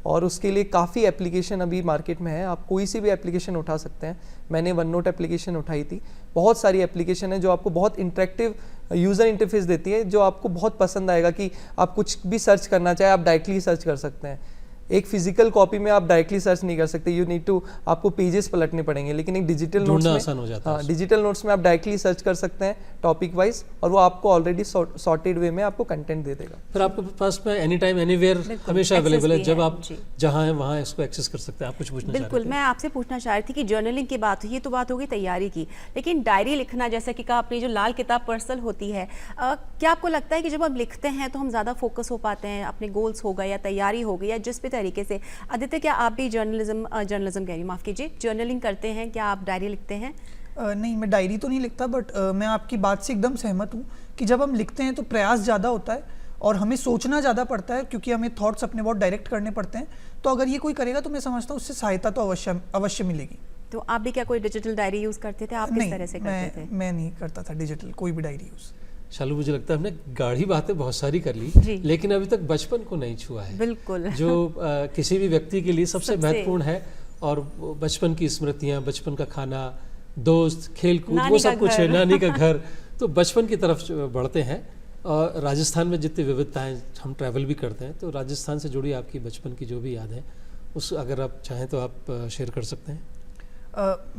और उसके लिए काफ़ी एप्लीकेशन अभी मार्केट में है, आप कोई सी भी एप्लीकेशन उठा सकते हैं। मैंने वन नोट एप्लीकेशन उठाई थी। बहुत सारी एप्लीकेशन है जो आपको बहुत इंटरेक्टिव यूज़र इंटरफेस देती है, जो आपको बहुत पसंद आएगा कि आप कुछ भी सर्च करना चाहे आप डायरेक्टली सर्च कर सकते हैं। एक फिजिकल कॉपी में आप डायरेक्टली सर्च नहीं कर सकते, यू नीड टू, आपको पेजेस पलटने पड़ेंगे, लेकिन एक डिजिटल नोट्स में आसान हो जाता है। डिजिटल नोट्स में आप डायरेक्टली सर्च कर सकते हैं टॉपिक वाइज, और वो आपको ऑलरेडी सॉर्टेड वे में आपको कंटेंट दे देगा। फिर आपके पास में एनी टाइम एनीवेयर हमेशा अवेलेबल है, जब आप जहाँ हैं वहाँ इसको एक्सेस कर सकते हैं। आप कुछ पूछना? बिल्कुल, मैं आपसे पूछना चाह रही थी कि जर्नलिंग की बात हुई, ये तो बात होगी तैयारी की, लेकिन डायरी लिखना, जैसा कि कहा आपने, जो लाल किताब पर्सनल होती है, क्या आपको लगता है कि जब हम लिखते हैं तो हम ज़्यादा फोकस हो पाते हैं, अपने गोल्स हो गए या तैयारी हो गई या जिस भी तरीके से। आदित्य, क्या आप भी जर्नलिज्म कह रही हूँ, माफ़ कीजिए, जर्नलिंग करते हैं? क्या आप डायरी लिखते हैं? नहीं, मैं डायरी तो नहीं लिखता, बट मैं आपकी बात से एकदम सहमत हूँ कि जब हम लिखते हैं तो प्रयास ज़्यादा होता है और हमें सोचना ज़्यादा पड़ता है, क्योंकि हमें थॉट्स अपने बहुत डायरेक्ट करने पड़ते हैं। तो अगर ये कोई करेगा तो मैं समझता हूँ उससे सहायता तो अवश्य मिलेगी। तो आप भी क्या कोई डिजिटल डायरी यूज़ करते थे? आप किस तरह से करते थे? मैं नहीं करता था डिजिटल कोई भी डायरी यूज़। शालू, मुझे लगता है हमने गाढ़ी बातें बहुत सारी कर ली, लेकिन अभी तक बचपन को नहीं छुआ है। बिल्कुल। जो किसी भी व्यक्ति के लिए सबसे महत्वपूर्ण है, और बचपन की स्मृतियाँ, बचपन का खाना, दोस्त, खेल कूद, वो सब कुछ है, नानी का घर। तो बचपन की तरफ बढ़ते हैं। और राजस्थान में जितनी विविधताएं, हम ट्रैवल भी करते हैं, तो राजस्थान से जुड़ी आपकी बचपन की जो भी याद है, उस अगर आप चाहें तो आप शेयर कर सकते हैं।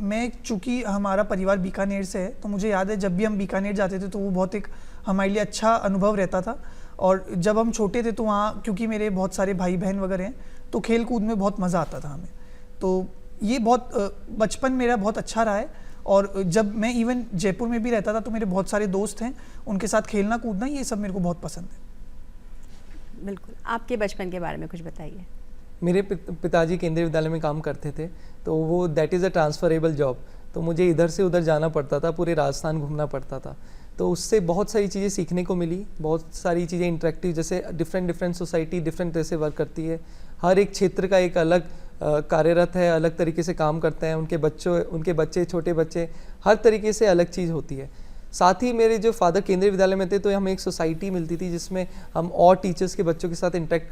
मैं, चूँकि हमारा परिवार बीकानेर से है, तो मुझे याद है जब भी हम बीकानेर जाते थे तो वो बहुत एक हमारे लिए अच्छा अनुभव रहता था। और जब हम छोटे थे तो वहाँ, क्योंकि मेरे बहुत सारे भाई बहन वगैरह हैं, तो खेल कूद में बहुत मज़ा आता था हमें। तो ये बहुत बचपन मेरा बहुत अच्छा रहा है। और जब मैं इवन जयपुर में भी रहता था तो मेरे बहुत सारे दोस्त हैं, उनके साथ खेलना कूदना, ये सब मेरे को बहुत पसंद है। बिल्कुल। आपके बचपन के बारे में कुछ बताइए। मेरे पिताजी केंद्रीय विद्यालय में काम करते थे, तो वो that is a transferable job, तो मुझे इधर से उधर जाना पड़ता था, पूरे राजस्थान घूमना पड़ता था। तो उससे बहुत सारी चीज़ें सीखने को मिली, बहुत सारी चीज़ें इंटरेक्टिव, जैसे डिफरेंट सोसाइटी डिफरेंट तरह से वर्क करती है, हर एक क्षेत्र का एक अलग कार्यरत है, अलग तरीके से काम करते हैं, उनके बच्चे, छोटे बच्चे, हर तरीके से अलग चीज़ होती है। साथ ही मेरे जो फादर केंद्रीय विद्यालय में थे, तो हमें एक सोसाइटी मिलती थी जिसमें हम और टीचर्स के बच्चों के साथ इंटरेक्ट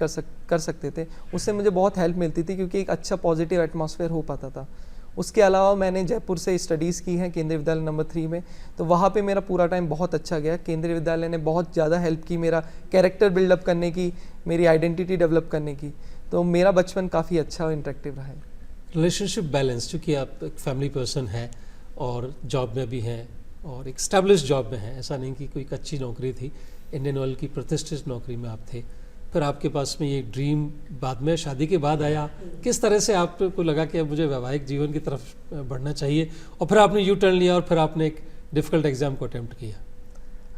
कर सकते थे। उससे मुझे बहुत हेल्प मिलती थी, क्योंकि एक अच्छा पॉजिटिव एटमॉस्फेयर हो पाता था। उसके अलावा मैंने जयपुर से स्टडीज़ की हैं केंद्रीय विद्यालय नंबर 3 में, तो वहाँ पे मेरा पूरा टाइम बहुत अच्छा गया। केंद्रीय विद्यालय ने बहुत ज़्यादा हेल्प की मेरा कैरेक्टर बिल्डअप करने की, मेरी आइडेंटिटी डेवलप करने की। तो मेरा बचपन काफ़ी अच्छा और इंटरेक्टिव रहा है। रिलेशनशिप बैलेंस, चूँकि आप एक फैमिली पर्सन हैं और जॉब में भी हैं, और एक स्टैब्लिश जॉब में है, ऐसा नहीं कि कोई कच्ची नौकरी थी, इंडियन ऑयल की प्रतिष्ठित नौकरी में आप थे। फिर आपके पास में ये ड्रीम बाद में शादी के बाद आया। किस तरह से आपको लगा कि अब मुझे वैवाहिक जीवन की तरफ बढ़ना चाहिए, और फिर आपने यू टर्न लिया और फिर आपने एक डिफ़िकल्ट एग्ज़ाम को अटेम्प्ट किया?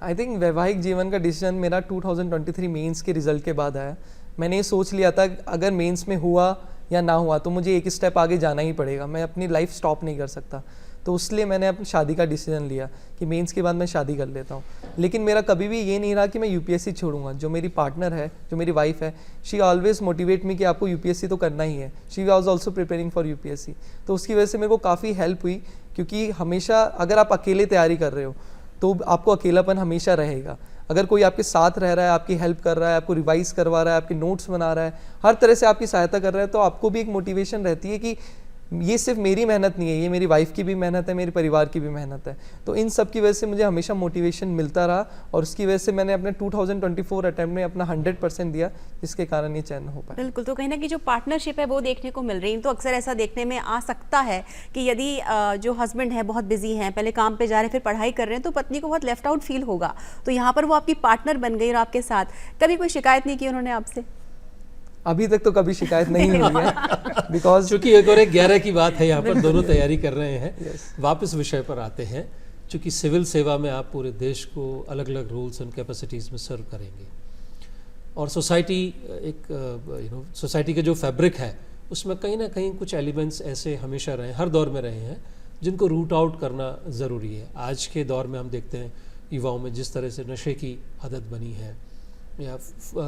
आई थिंक वैवाहिक जीवन का डिसीजन मेरा 2023 मेंस के रिजल्ट के बाद आया। मैंने ये सोच लिया था अगर मेंस में हुआ या ना हुआ तो मुझे एक स्टेप आगे जाना ही पड़ेगा, मैं अपनी लाइफ स्टॉप नहीं कर सकता। तो इसलिए मैंने अपनी शादी का डिसीजन लिया कि मेंस के बाद मैं शादी कर लेता हूँ। लेकिन मेरा कभी भी ये नहीं रहा कि मैं यूपीएससी छोड़ूंगा। जो मेरी पार्टनर है, जो मेरी वाइफ है, शी ऑलवेज मोटिवेट मी कि आपको यूपीएससी तो करना ही है। She was also preparing for UPSC. तो उसकी वजह से मेरे को काफ़ी हेल्प हुई, क्योंकि हमेशा अगर आप अकेले तैयारी कर रहे हो तो आपको अकेलापन हमेशा रहेगा। अगर कोई आपके साथ रह रहा है, आपकी हेल्प कर रहा है, आपको रिवाइज करवा रहा है, आपके नोट्स बना रहा है, हर तरह से आपकी सहायता कर रहा है, तो आपको भी एक मोटिवेशन रहती है कि ये सिर्फ मेरी मेहनत नहीं है, ये मेरी वाइफ की भी मेहनत है, मेरे परिवार की भी मेहनत है। तो इन सब की वजह से मुझे हमेशा मोटिवेशन मिलता रहा, और उसकी वजह से मैंने अपने 2024 अटेम्प्ट में अपना 100% दिया, जिसके कारण ये चयन हो पाया। बिल्कुल। तो कहीं ना कहीं जो पार्टनरशिप है वो देखने को मिल रही है। तो अक्सर ऐसा देखने में आ सकता है कि यदि जो हस्बैंड है बहुत बिजी हैं, पहले काम पे जा रहे हैं, फिर पढ़ाई कर रहे हैं, तो पत्नी को बहुत लेफ्ट आउट फील होगा। तो यहाँ पर वो आपकी पार्टनर बन गई और आपके साथ कभी कोई शिकायत नहीं की उन्होंने आपसे? अभी तक तो कभी शिकायत नहीं हुई है, बिकॉज चूँकि एक और 11 की बात है, यहाँ पर दोनों तैयारी कर रहे हैं। वापस विषय पर आते हैं। चूँकि सिविल सेवा में आप पूरे देश को अलग अलग रूल्स एंड कैपेसिटीज़ में सर्व करेंगे, और सोसाइटी एक सोसाइटी का जो फैब्रिक है उसमें कहीं ना कहीं कुछ एलिमेंट्स ऐसे हमेशा रहे, हर दौर में रहे हैं, जिनको रूट आउट करना ज़रूरी है। आज के दौर में हम देखते हैं युवाओं में जिस तरह से नशे की आदत बनी है, या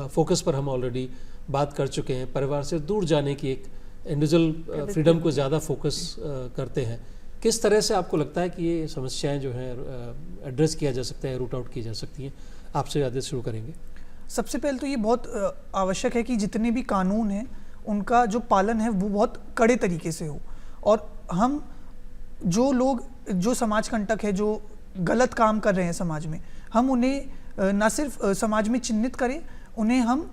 फोकस पर हम ऑलरेडी बात कर चुके हैं, परिवार से दूर जाने की एक इंडिविजुअल फ्रीडम को ज़्यादा फोकस करते हैं। किस तरह से आपको लगता है कि ये समस्याएं जो हैं एड्रेस किया जा सकता है, रूट आउट की जा सकती हैं? आपसे ज़्यादा शुरू करेंगे। सबसे पहले तो ये बहुत आवश्यक है कि जितने भी कानून हैं उनका जो पालन है वो बहुत कड़े तरीके से हो, और हम जो लोग जो समाज कंटक है, जो गलत काम कर रहे हैं समाज में, हम उन्हें ना सिर्फ समाज में चिन्हित करें, उन्हें हम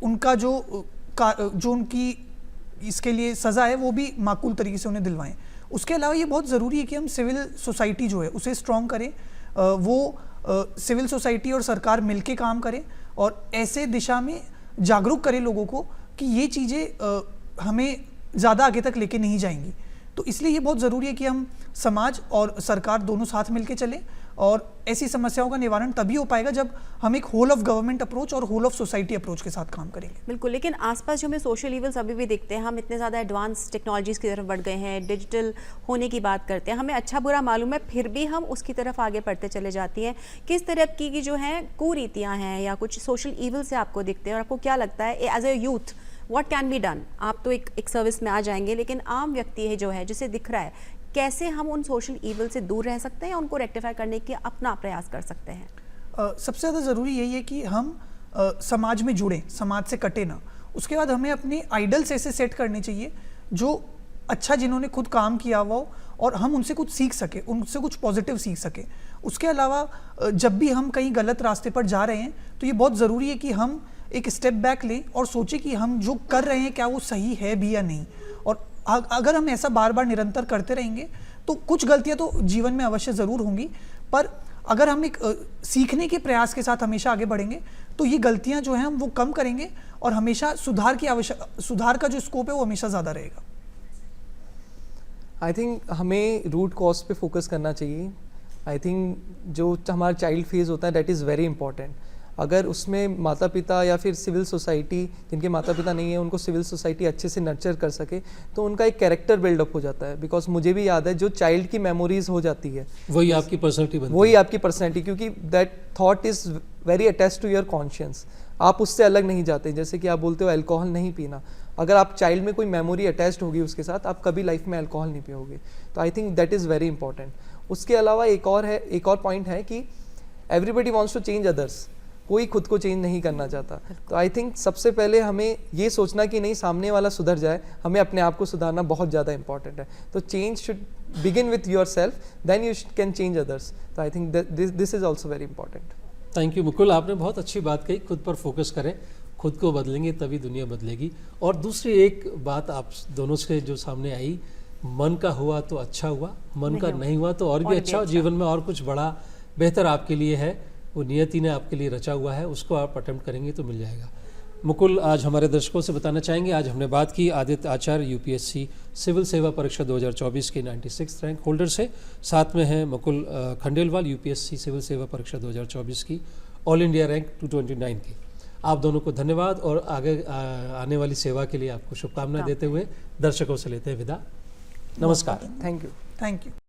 उनका जो उनकी इसके लिए सज़ा है वो भी माकूल तरीके से उन्हें दिलवाएं। उसके अलावा ये बहुत ज़रूरी है कि हम सिविल सोसाइटी जो है उसे स्ट्रॉन्ग करें। वो सिविल सोसाइटी और सरकार मिलके काम करें और ऐसे दिशा में जागरूक करें लोगों को कि ये चीज़ें हमें ज़्यादा आगे तक लेके नहीं जाएंगी। तो इसलिए ये बहुत ज़रूरी है कि हम समाज और सरकार दोनों साथ मिलके चलें और ऐसी समस्याओं का निवारण तभी हो पाएगा जब हम एक होल ऑफ गवर्नमेंट अप्रोच और होल ऑफ सोसाइटी अप्रोच के साथ काम करेंगे। बिल्कुल, लेकिन आसपास जो हमें सोशल इवल्स अभी भी दिखते हैं, हम इतने ज़्यादा एडवांस टेक्नोलॉजीज़ की तरफ बढ़ गए हैं, डिजिटल होने की बात करते हैं, हमें अच्छा बुरा मालूम है, फिर भी हम उसकी तरफ आगे बढ़ते चले जाती हैं। किस तरह की जो हैं कुरीतियाँ हैं या कुछ सोशल इवल से आपको दिखते हैं, और आपको क्या लगता है as a youth what can be done? आप तो एक सर्विस में आ जाएंगे, लेकिन आम व्यक्ति है जो है, जिसे दिख रहा है, कैसे हम उन सोशल इवल से दूर रह सकते हैं या उनको रेक्टिफाई करने की अपना प्रयास कर सकते हैं? सबसे ज़्यादा ज़रूरी यही है कि हम समाज में जुड़ें, समाज से कटे ना। उसके बाद हमें अपने आइडल्स ऐसे सेट करने चाहिए जो अच्छा, जिन्होंने खुद काम किया हुआ हो और हम उनसे कुछ सीख सके, उनसे कुछ पॉजिटिव सीख सके। उसके अलावा जब भी हम कहीं गलत रास्ते पर जा रहे हैं तो ये बहुत ज़रूरी है कि हम एक स्टेप बैक लें और सोचें कि हम जो कर रहे हैं क्या वो सही है भी या नहीं। और अगर हम ऐसा बार बार निरंतर करते रहेंगे तो कुछ गलतियां तो जीवन में अवश्य ज़रूर होंगी, पर अगर हम एक सीखने के प्रयास के साथ हमेशा आगे बढ़ेंगे तो ये गलतियां जो हैं हम वो कम करेंगे और हमेशा सुधार का जो स्कोप है वो हमेशा ज़्यादा रहेगा। आई थिंक हमें रूट कॉज पे फोकस करना चाहिए। आई थिंक जो हमारा चाइल्ड फेज होता है दैट इज़ वेरी इंपॉर्टेंट। अगर उसमें माता पिता या फिर सिविल सोसाइटी, जिनके माता पिता नहीं है, उनको सिविल सोसाइटी अच्छे से नर्चर कर सके तो उनका एक कैरेक्टर बिल्डअप हो जाता है। बिकॉज मुझे भी याद है जो चाइल्ड की मेमोरीज हो जाती है वही आपकी पर्सनैलिटी बनती है। वही आपकी पर्सनैलिटी, क्योंकि that thought is very attached to your conscious. आप उससे अलग नहीं जाते। जैसे कि आप बोलते हो अल्कोहल नहीं पीना, अगर आप चाइल्ड में कोई मेमोरी अटैच्ड होगी उसके साथ, आप कभी लाइफ में अल्कोहल नहीं पियोगे। तो I think that is very important. उसके अलावा एक और पॉइंट है कि everybody wants to change others, कोई खुद को चेंज नहीं करना चाहता। तो आई थिंक सबसे पहले हमें ये सोचना कि नहीं, सामने वाला सुधर जाए, हमें अपने आप को सुधारना बहुत ज़्यादा इंपॉर्टेंट है। तो change should begin with yourself, then you can change others. तो I think this is also very important. Thank you Mukul, आपने बहुत अच्छी बात कही। खुद पर फोकस करें, खुद को बदलेंगे तभी दुनिया बदलेगी। और दूसरी एक बात आप दोनों से जो सामने आई, मन का हुआ तो अच्छा हुआ, मन का नहीं हुआ तो और भी अच्छा। जीवन में और कुछ बड़ा बेहतर आपके लिए है, वो नियति ने आपके लिए रचा हुआ है, उसको आप अटेम्प्ट करेंगे तो मिल जाएगा। मुकुल, आज हमारे दर्शकों से बताना चाहेंगे, आज हमने बात की आदित्य आचार्य यूपीएससी सिविल सेवा परीक्षा 2024 के 96 रैंक होल्डर से। साथ में हैं मुकुल खंडेलवाल, यूपीएससी सिविल सेवा परीक्षा 2024 की ऑल इंडिया रैंक 229 की। आप दोनों को धन्यवाद और आगे आने वाली सेवा के लिए आपको शुभकामनाएं देते हुए दर्शकों से लेते हैं विदा। नमस्कार। Thank you. Thank you.